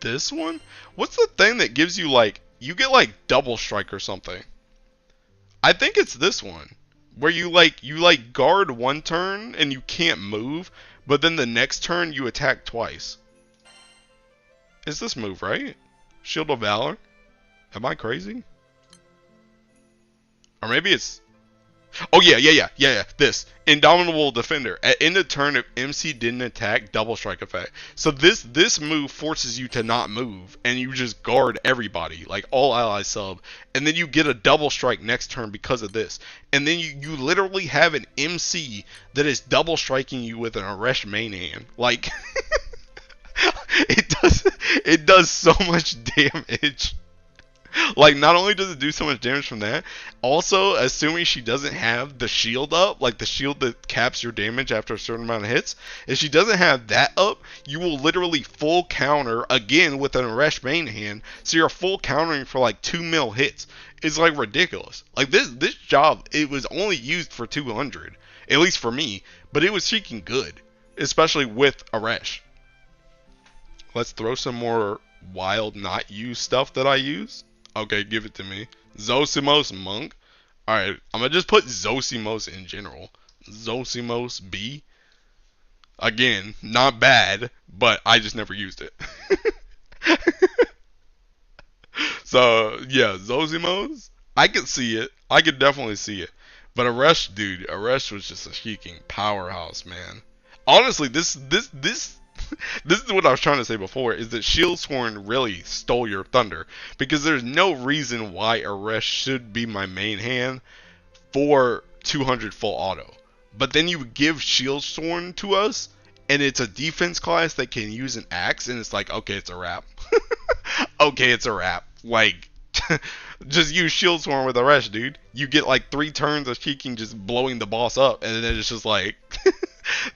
this one. What's the thing that gives you like you get like double strike or something? I think it's this one where you like guard one turn and you can't move, but then the next turn you attack twice. Is this move right? Shield of Valor? Am I crazy? Or maybe it's oh yeah. This Indomitable Defender. At end of turn, if MC didn't attack, double strike effect. So this move forces you to not move, and you just guard everybody, like all allies sub, and then you get a double strike next turn because of this. And then you literally have an MC that is double striking you with an Aresh main hand. Like it does so much damage. Like, not only does it do so much damage from that, also, assuming she doesn't have the shield up, like the shield that caps your damage after a certain amount of hits, if she doesn't have that up, you will literally full counter again with an Aresh main hand, so you're full countering for like 2 mil hits. It's like ridiculous. Like, this job, it was only used for 200, at least for me, but it was freaking good, especially with Aresh. Let's throw some more wild not used stuff that I use. Okay, give it to me. Zosimos Monk. Alright, I'm gonna just put Zosimos in general. Zosimos B. Again, not bad, but I just never used it. So, yeah, Zosimos. I could see it. I could definitely see it. But Aresh, dude, Aresh was just a freaking powerhouse, man. Honestly, this is what I was trying to say before, is that Shieldsworn really stole your thunder. Because there's no reason why Aresh should be my main hand for 200 full auto. But then you give Shieldsworn to us, and it's a defense class that can use an axe, and it's like, okay, it's a wrap. Okay, it's a wrap. Like, just use Shieldsworn with Aresh, dude. You get like 3 turns of Sheeking just blowing the boss up, and then it's just like...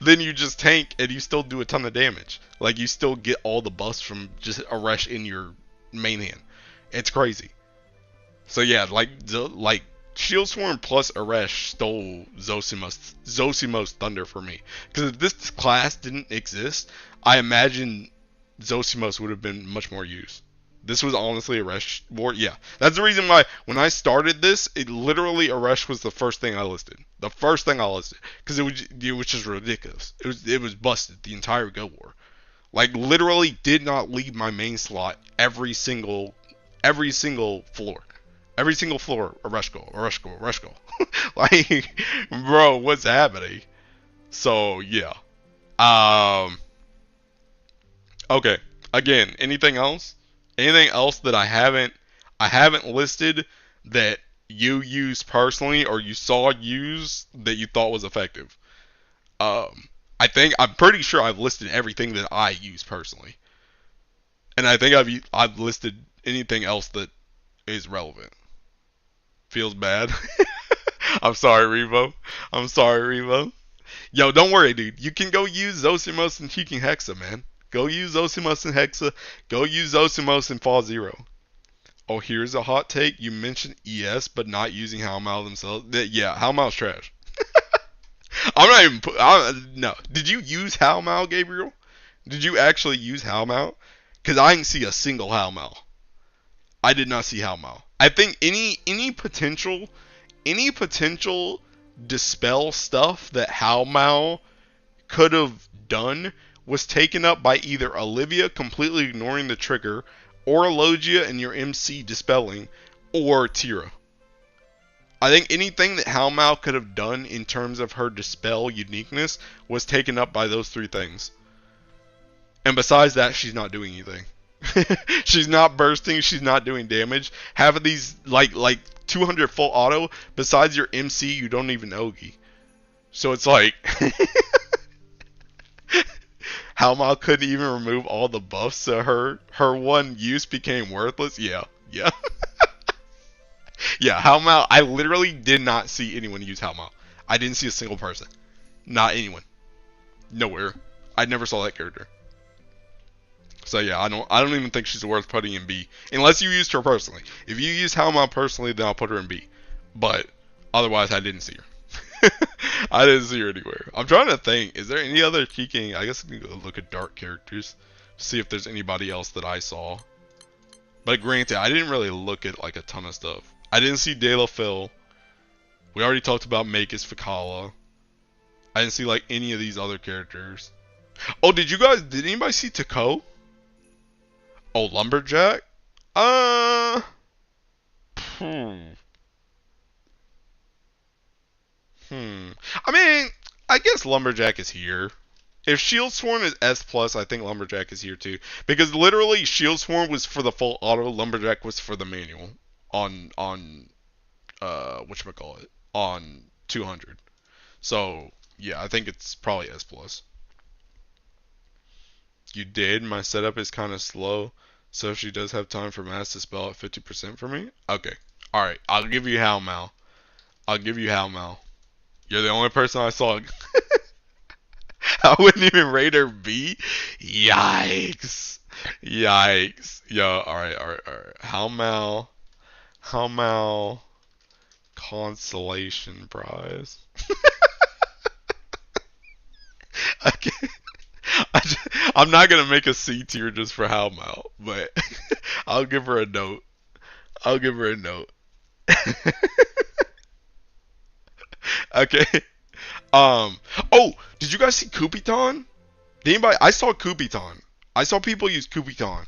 then you just tank and you still do a ton of damage. Like, you still get all the buffs from just Aresh in your main hand. It's crazy. So yeah, like Shieldsworn plus Aresh stole Zosimos thunder for me. Because if this class didn't exist, I imagine Zosimos would have been much more used. This was honestly Aresh war. Yeah, that's the reason why when I started this, it literally Aresh was the first thing I listed. The first thing I listed because it was just ridiculous. It was busted the entire Go War. Like, literally did not leave my main slot every single floor, Every single floor, a rush goal, a rush goal, a rush goal. Like, bro, what's happening? So yeah. Um. Okay. Again, anything else? Anything else that I haven't listed that you use personally or you saw used that you thought was effective? Um. I'm pretty sure I've listed everything that I use personally, and I think I've listed anything else that is relevant. Feels bad. I'm sorry, Revo. I'm sorry, Revo. Yo, don't worry, dude. You can go use Zosimos and Cheeking Hexa, man. Go use Zosimos and Hexa. Go use Zosimos and Fall Zero. Oh, here's a hot take. You mentioned ES, but not using Halmao themselves. Yeah, Halmao's trash. I'm not even. No. Did you use Halmao, Gabriel? Did you actually use Halmao? Because I didn't see a single Halmao. I did not see Halmao. I think any potential dispel stuff that Halmao could have done was taken up by either Olivia completely ignoring the trigger, or Logia and your MC dispelling, or Tira. I think anything that Halmao could have done in terms of her dispel uniqueness was taken up by those three things. And besides that, she's not doing anything. She's not bursting, she's not doing damage. Half of these, like 200 full auto, besides your MC, you don't even Ogi. So it's like, Halmao couldn't even remove all the buffs, so her one use became worthless. Yeah. Yeah, Halmao, I literally did not see anyone use Halmao. I didn't see a single person. Not anyone. Nowhere. I never saw that character. So yeah, I don't even think she's worth putting in B. Unless you used her personally. If you use Halmao personally, then I'll put her in B. But otherwise, I didn't see her. I didn't see her anywhere. I'm trying to think. Is there any other Cheeking? I guess I can go look at dark characters. See if there's anybody else that I saw. But granted, I didn't really look at like a ton of stuff. I didn't see De La Phil. We already talked about Makis Fakala. I didn't see like any of these other characters. Oh, did anybody see Tako? Oh, Lumberjack? Hmm. I mean, I guess Lumberjack is here. If Shield Sworn is S+, I think Lumberjack is here too. Because literally, Shield Sworn was for the full auto, Lumberjack was for the manual. On whatchamacallit? On 200. So, yeah, I think it's probably S+. You did? My setup is kind of slow. So if she does have time for mass to spell at 50% for me? Okay. Alright, I'll give you Halmao. I'll give you Halmao. You're the only person I saw. I wouldn't even rate her B? Yikes. Yikes. Yo, alright. Halmao Consolation Prize. Okay. I'm not gonna make a C tier just for Halmao, but I'll give her a note. Okay. Oh, did you guys see Kupiton? Did anybody? I saw Kupiton. I saw people use Kupiton.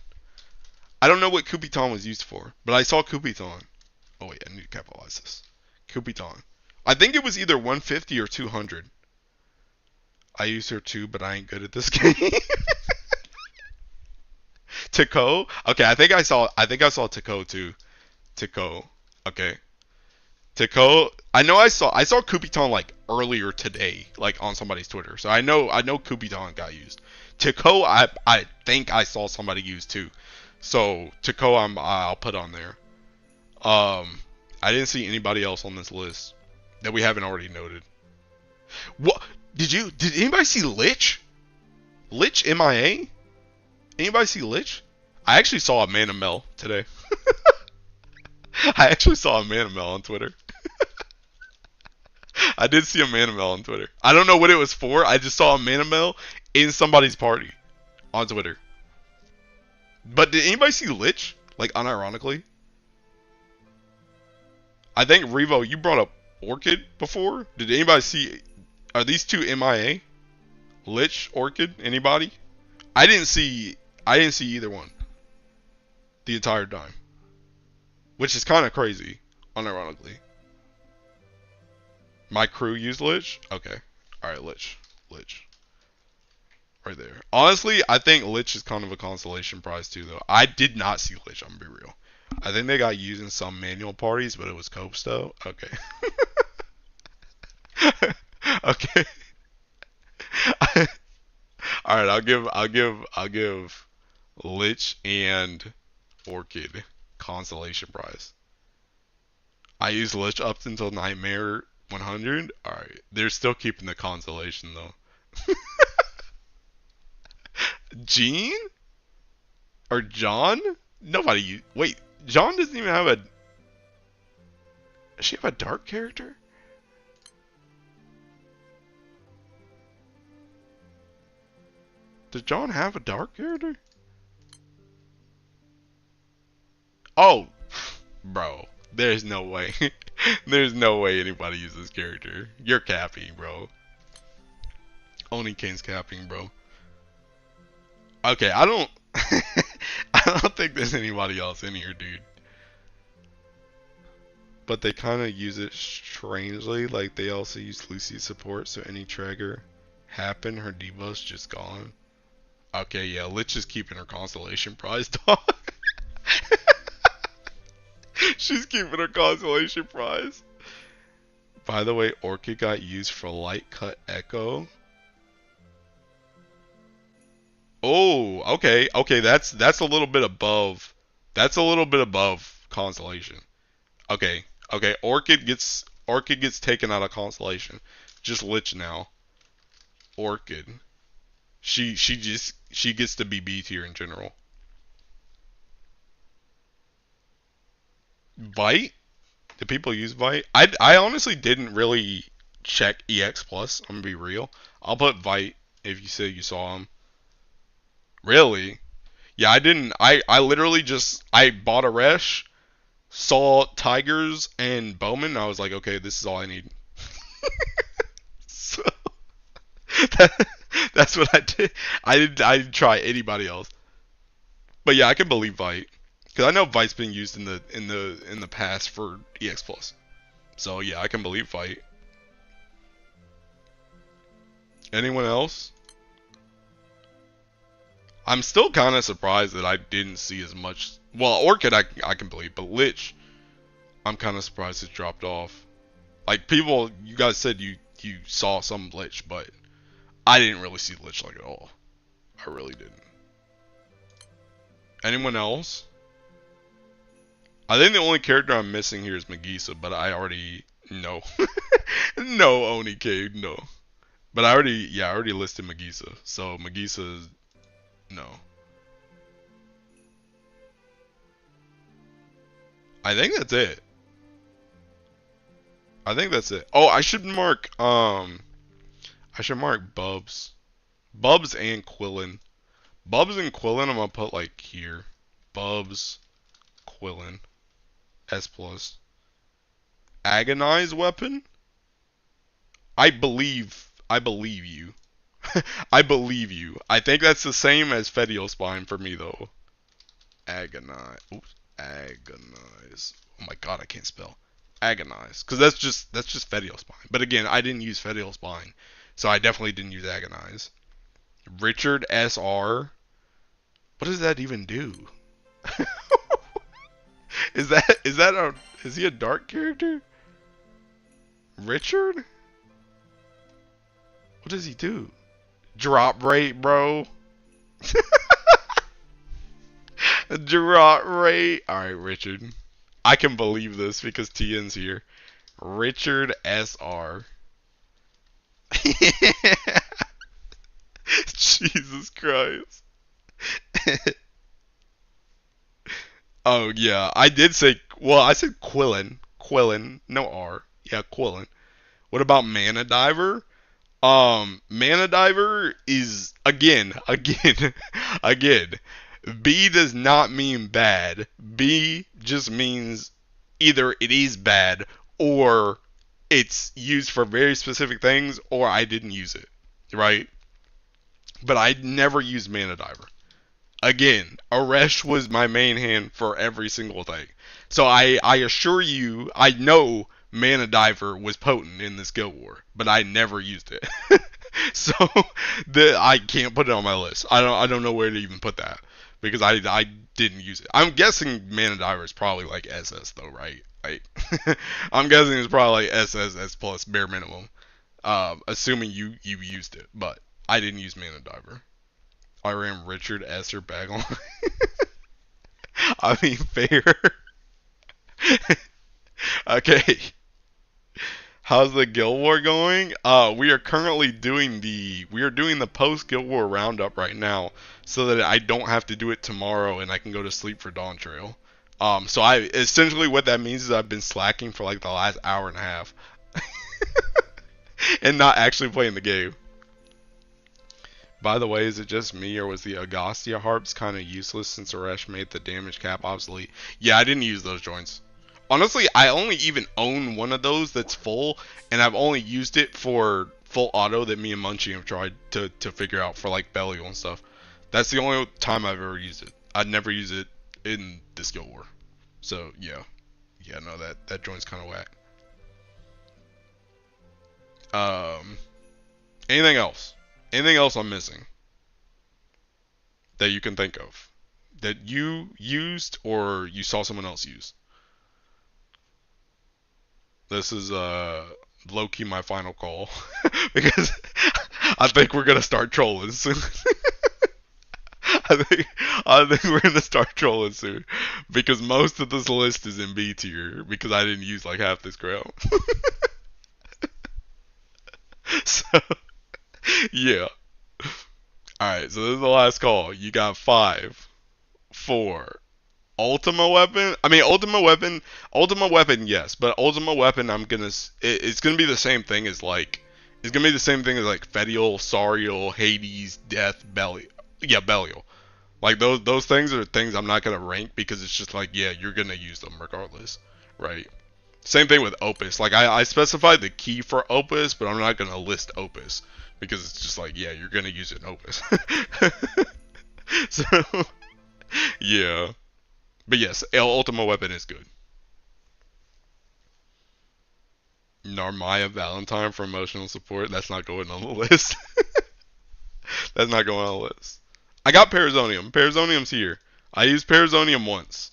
I don't know what Kupiton was used for, but I saw Kupiton. Oh wait, I need to capitalize this. Kupiton. I think it was either 150 or 200. I use her too, but I ain't good at this game. Tako? Okay, I think I saw Tako too. Tako. Okay. Tako, I saw Kupiton like earlier today, like on somebody's Twitter. So I know Kupiton got used. Tako, I think I saw somebody use too. So Tako, I'll put on there. I didn't see anybody else on this list that we haven't already noted. What? Did anybody see Lich? Lich MIA? Anybody see Lich? I actually saw a Mana Mel today. I actually saw a Mana Mel on Twitter. I did see a Mana Mel on Twitter. I don't know what it was for. I just saw a Mana Mel in somebody's party on Twitter. But did anybody see Lich? Like, unironically? I think, Revo, you brought up Orchid before? Did anybody see... Are these two MIA? Lich, Orchid, anybody? I didn't see either one the entire time, which is kind of crazy. Unironically. My crew used Lich? Okay. Alright, Lich. Lich. Right there. Honestly, I think Lich is kind of a consolation prize too, though. I did not see Lich, I'm gonna be real. I think they got used in some manual parties, but it was Copes though. Okay. Okay. Alright, I'll give Lich and Orchid consolation prize. I used Lich up until Nightmare 100. Alright. They're still keeping the consolation though. Jean? Or John? Nobody. Wait, John doesn't even have a. Does she have a dark character? Does John have a dark character? Oh, bro. There's no way. There's no way anybody uses this character. You're capping, bro. Only Kane's capping, bro. Okay, I don't. I don't think there's anybody else in here, dude. But they kind of use it strangely. Like they also use Lucy's support, so any trigger happen, her debuff's just gone. Okay, yeah, Lich is keeping her constellation prize, dog. She's keeping her constellation prize. By the way, Orchid got used for Light Cut Echo. Oh, okay, okay, that's a little bit above. That's a little bit above constellation. Okay, okay, Orchid gets taken out of constellation. Just Lich now. Orchid. She gets to be B tier in general. Vite? Do people use Vite? I honestly didn't really check EX Plus. I'm gonna be real. I'll put Vite if you say you saw him. Really? Yeah, I didn't. I literally just I bought a Resh, saw Tigers and Bowman. And I was like, okay, this is all I need. So that, that's what I did. I didn't try anybody else. But yeah, I can believe Vite because I know Vite's been used in the past for EX Plus. So yeah, I can believe Vite. Anyone else? I'm still kind of surprised that I didn't see as much. Well, Orchid I can believe, but Lich, I'm kind of surprised it dropped off. Like people, you guys said you saw some Lich, but I didn't really see Lich like at all. I really didn't. Anyone else? I think the only character I'm missing here is Megisa, but I already know. No, Oni Cade, no. But I already listed Megisa. So Megisa is no. I think that's it. I think that's it. Oh, I should mark Bubs. Bubs and Quillin. Bubs and Quillin I'm gonna put like here. Bubs, Quillin, S plus. Agonize weapon? I believe you. I believe you. I think that's the same as Fedial Spine for me though. Agonize. Oops. Agonize. Oh my god, I can't spell. Agonize. Because that's just Fedial Spine. But again, I didn't use Fedial Spine. So I definitely didn't use Agonize. Richard SR. What does that even do? Is he a dark character? Richard? What does he do? Drop rate, bro. Drop rate. Alright, Richard. I can believe this because TN's here. Richard SR. Jesus Christ. Oh, yeah. I did say, well, I said Quillin. Quillin. No R. Yeah, Quillin. What about Mana Diver? Mana Diver is, again, again. B does not mean bad. B just means either it is bad or it's used for very specific things or I didn't use it, right? But I never used Mana Diver. Again, Aresh was my main hand for every single thing. So I assure you, I know Mana Diver was potent in this Guild War, but I never used it. So I can't put it on my list. I don't know where to even put that because I didn't use it. I'm guessing Mana Diver is probably like SS though, right? Like I'm guessing it's probably like SS plus bare minimum. Assuming you used it, but I didn't use Mana Diver. I ran Richard Esser Baglon. I mean, fair. Okay. How's the Guild War going? We are doing the post Guild War roundup right now, so that I don't have to do it tomorrow and I can go to sleep for Dawn Trail. So I essentially what that means is I've been slacking for like the last hour and a half, and not actually playing the game. By the way, is it just me or was the Agostia harps kind of useless since Aresh made the damage cap obsolete? Yeah, I didn't use those joints. Honestly, I only even own one of those that's full, and I've only used it for full auto that me and Munchie have tried to figure out for like Belial and stuff. That's the only time I've ever used it. I'd never use it in this Guild War. So yeah, no, that joint's kind of whack. Um, anything else? Anything else I'm missing that you can think of that you used or you saw someone else use? This is low key my final call because I think we're gonna start trolling soon. I think we're gonna start trolling soon because most of this list is in B tier because I didn't use like half this crap. So yeah. All right. So this is the last call. You got 5, 4. Ultima weapon? I mean, ultimate weapon, yes, but ultimate weapon, it's gonna be the same thing as like, it's gonna be the same thing as like Fedial, Sariel, Hades, Death, Belial. Yeah, Belial. Like those things are things I'm not gonna rank because it's just like, yeah, you're gonna use them regardless, right? Same thing with Opus. Like I specified the key for Opus, but I'm not gonna list Opus because it's just like, yeah, you're gonna use it in Opus. So yeah. But yes, Ultima Weapon is good. Narmaya Valentine for emotional support. That's not going on the list. That's not going on the list. I got Parazonium. Parazonium's here. I used Parazonium once.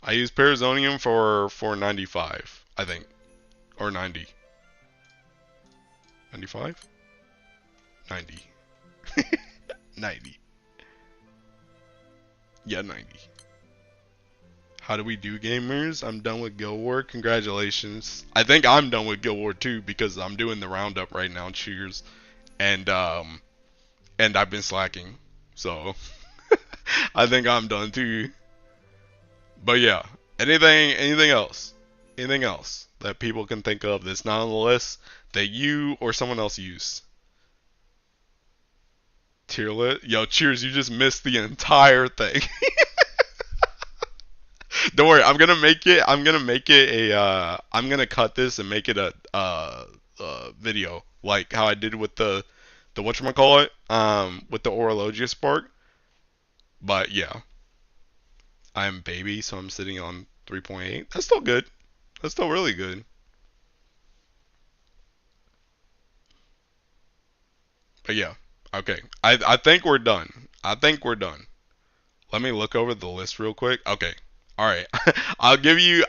I used Parazonium for 95, I think. Or 90. 95? 90. 90. Yeah, 90. How do we do, gamers? I'm done with Guild War. Congratulations. I think I'm done with Guild War too because I'm doing the roundup right now. Cheers. And I've been slacking. So I think I'm done too. But yeah, anything else? Anything else that people can think of that's not on the list that you or someone else used? Tierlet? Yo, cheers, you just missed the entire thing. Don't worry, I'm gonna make it I'm gonna cut this and make it a video like how I did with the whatchamacallit, with the Orologia Spark. But yeah, I'm baby, so I'm sitting on 3.8. That's still good. That's still really good. But yeah, okay. I think we're done. I think we're done. Let me look over the list real quick. Okay. All right. Uh I'll give you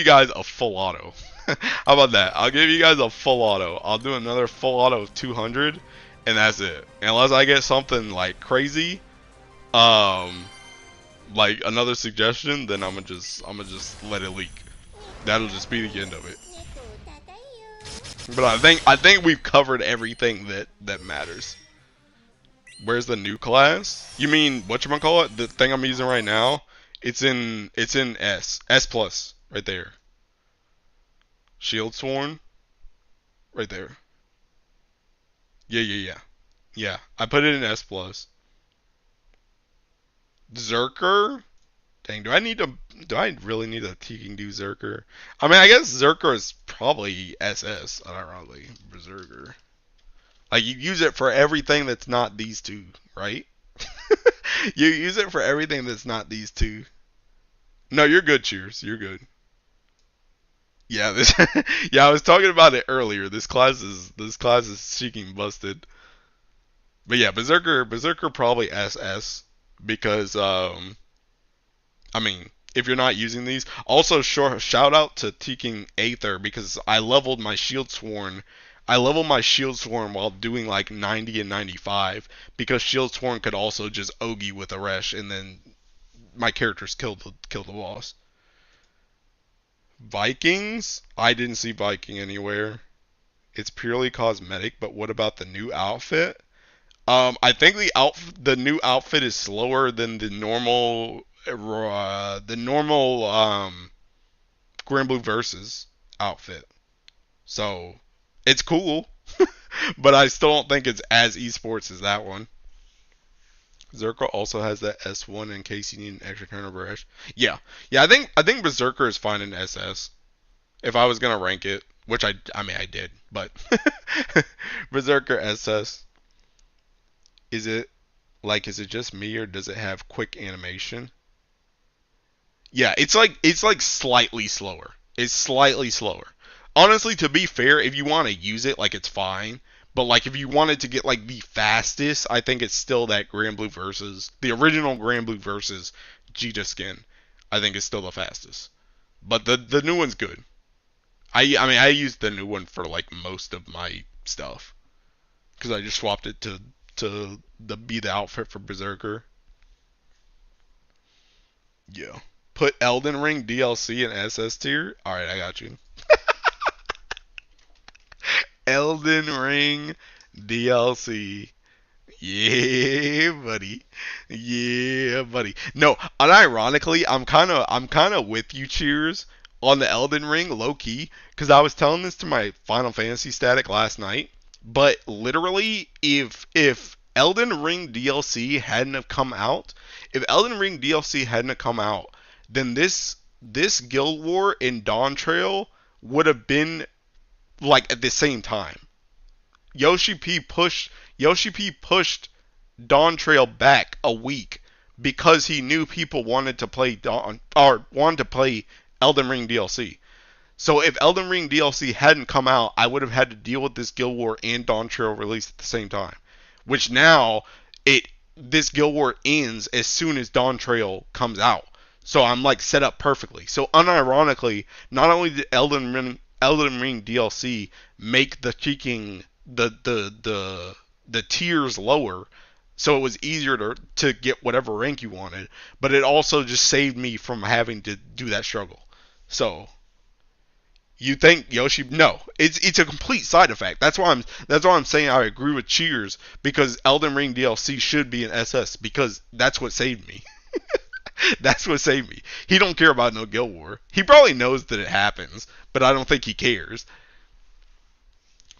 guys a full auto. How about that? I'll give you guys a full auto. I'll do another full auto of 200, and that's it. Unless I get something like crazy, um, like another suggestion, then I'm gonna just let it leak. That'll just be the end of it. But I think we've covered everything that matters. Where's the new class? You mean whatchamacallit? The thing I'm using right now? It's in S plus right there. Shield Sworn right there. Yeah. Yeah, I put it in S plus. Zerker? Dang, do I really need a Teking do Zerker? I mean, I guess Zerker is probably SS, ironically. Berserker. Like, you use it for everything that's not these two, right? You use it for everything that's not these two. No, you're good, Cheers. You're good. Yeah, this. Yeah, I was talking about it earlier. This class is seeking busted. But yeah, Berserker probably SS because I mean, if you're not using these, also shout out to Teaking Aether because I leveled my Shield Sworn while doing like 90 and 95 because Shield Sworn could also just Ogi with a Resh and then my characters killed the boss. Vikings? I didn't see Viking anywhere. It's purely cosmetic, but what about the new outfit? I think the new outfit is slower than the normal Grand Blue Versus outfit. So it's cool, but I still don't think it's as esports as that one. Zerka also has that S1 in case you need an extra counter brush. Yeah, yeah. I think Berserker is fine in SS. If I was gonna rank it, which I mean I did, but Berserker SS. Is it just me or does it have quick animation? Yeah, it's like slightly slower. It's slightly slower. Honestly, to be fair, if you want to use it, like it's fine. But like if you wanted to get like the fastest, I think it's still that Grand Blue versus the original Grand Blue versus Jita skin. I think it's still the fastest. But the new one's good. I mean I used the new one for like most of my stuff because I just swapped it to be the outfit for Berserker. Yeah. Put Elden Ring DLC in SS tier. All right, I got you. Elden Ring DLC. Yeah, buddy. Yeah, buddy. No, unironically, I'm kind of with you, Cheers, on the Elden Ring, low key, because I was telling this to my Final Fantasy static last night. But literally, if Elden Ring DLC hadn't have come out, if Elden Ring DLC hadn't have come out, then this Guild War in Dawn Trail would have been like at the same time. Yoshi P pushed Dawn Trail back a week because he knew people wanted to play Dawn or wanted to play Elden Ring DLC. So if Elden Ring DLC hadn't come out, I would have had to deal with this Guild War and Dawn Trail release at the same time. Which now it this Guild War ends as soon as Dawn Trail comes out. So I'm like set up perfectly. So unironically, not only did Elden Ring DLC make the tiers lower, so it was easier to get whatever rank you wanted, but it also just saved me from having to do that struggle. So you think Yoshi? No, it's a complete side effect. That's why I'm saying I agree with Cheers because Elden Ring DLC should be an SS because that's what saved me. That's what saved me. He don't care about no Guild War. He probably knows that it happens, but I don't think he cares.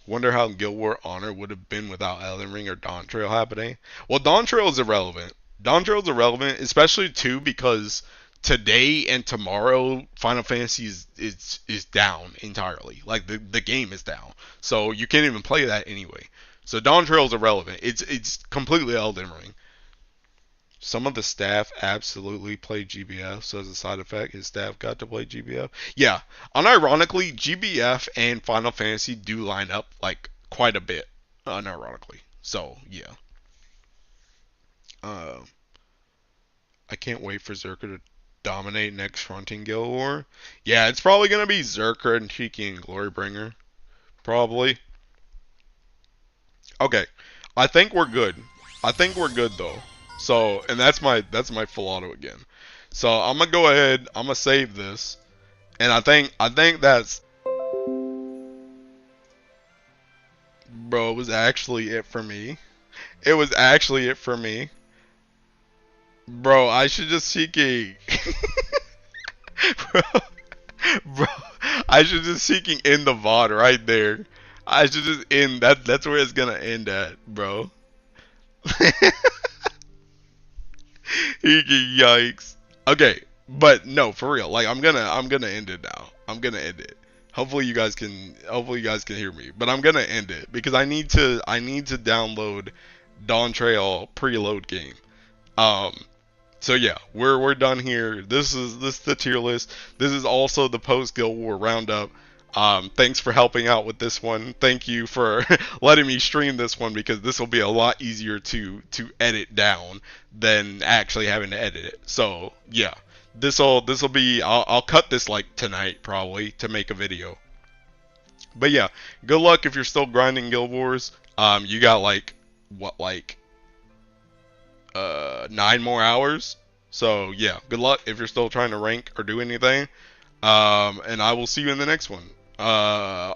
Wonder how Guild War Honor would have been without Elden Ring or Dawn Trail happening. Well, Dawn Trail is irrelevant. Dawn Trail is irrelevant, especially too because today and tomorrow Final Fantasy is down entirely. Like the game is down, so you can't even play that anyway. So Dawn Trail is irrelevant. It's completely Elden Ring. Some of the staff absolutely play GBF, so as a side effect, his staff got to play GBF. Yeah, unironically, GBF and Final Fantasy do line up like quite a bit, unironically. So yeah, uh, I can't wait for Zerka to dominate next fronting Guild War. Yeah, it's probably gonna be Zerka and Tiki and Glorybringer, probably. Okay, I think we're good. I think we're good though. So, and that's my full auto again. So I'm gonna go ahead. I'm gonna save this, and I think that's bro. It was actually it for me. It was actually it for me, bro. I should just seeking, bro, bro. I should just seeking in the VOD right there. I should just end that. That's where it's gonna end at, bro. Yikes. Okay, but no, for real. Like I'm gonna end it now. I'm gonna end it. Hopefully you guys can hear me. But I'm gonna end it because I need to download Dawn Trail preload game. Um, so yeah, we're done here. This is the tier list. This is also the post Guild War roundup. Thanks for helping out with this one. Thank you for letting me stream this one, because this will be a lot easier to edit down than actually having to edit it. So yeah, this'll be, I'll cut this like tonight probably to make a video. But yeah, good luck if you're still grinding Guild Wars. You got like what, like 9 more hours. So yeah, good luck if you're still trying to rank or do anything. And I will see you in the next one. I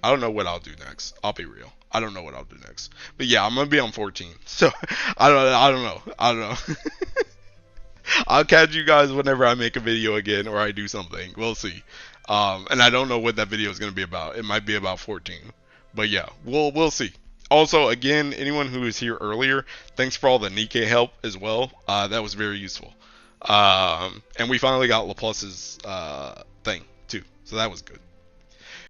don't know what I'll do next. I'll be real. I don't know what I'll do next. But yeah, I'm gonna be on 14. So I don't know. I'll catch you guys whenever I make a video again or I do something. We'll see. And I don't know what that video is gonna be about. It might be about 14. But yeah, we'll see. Also, again, anyone who was here earlier, thanks for all the Nikkei help as well. That was very useful. And we finally got Laplace's thing too, so that was good.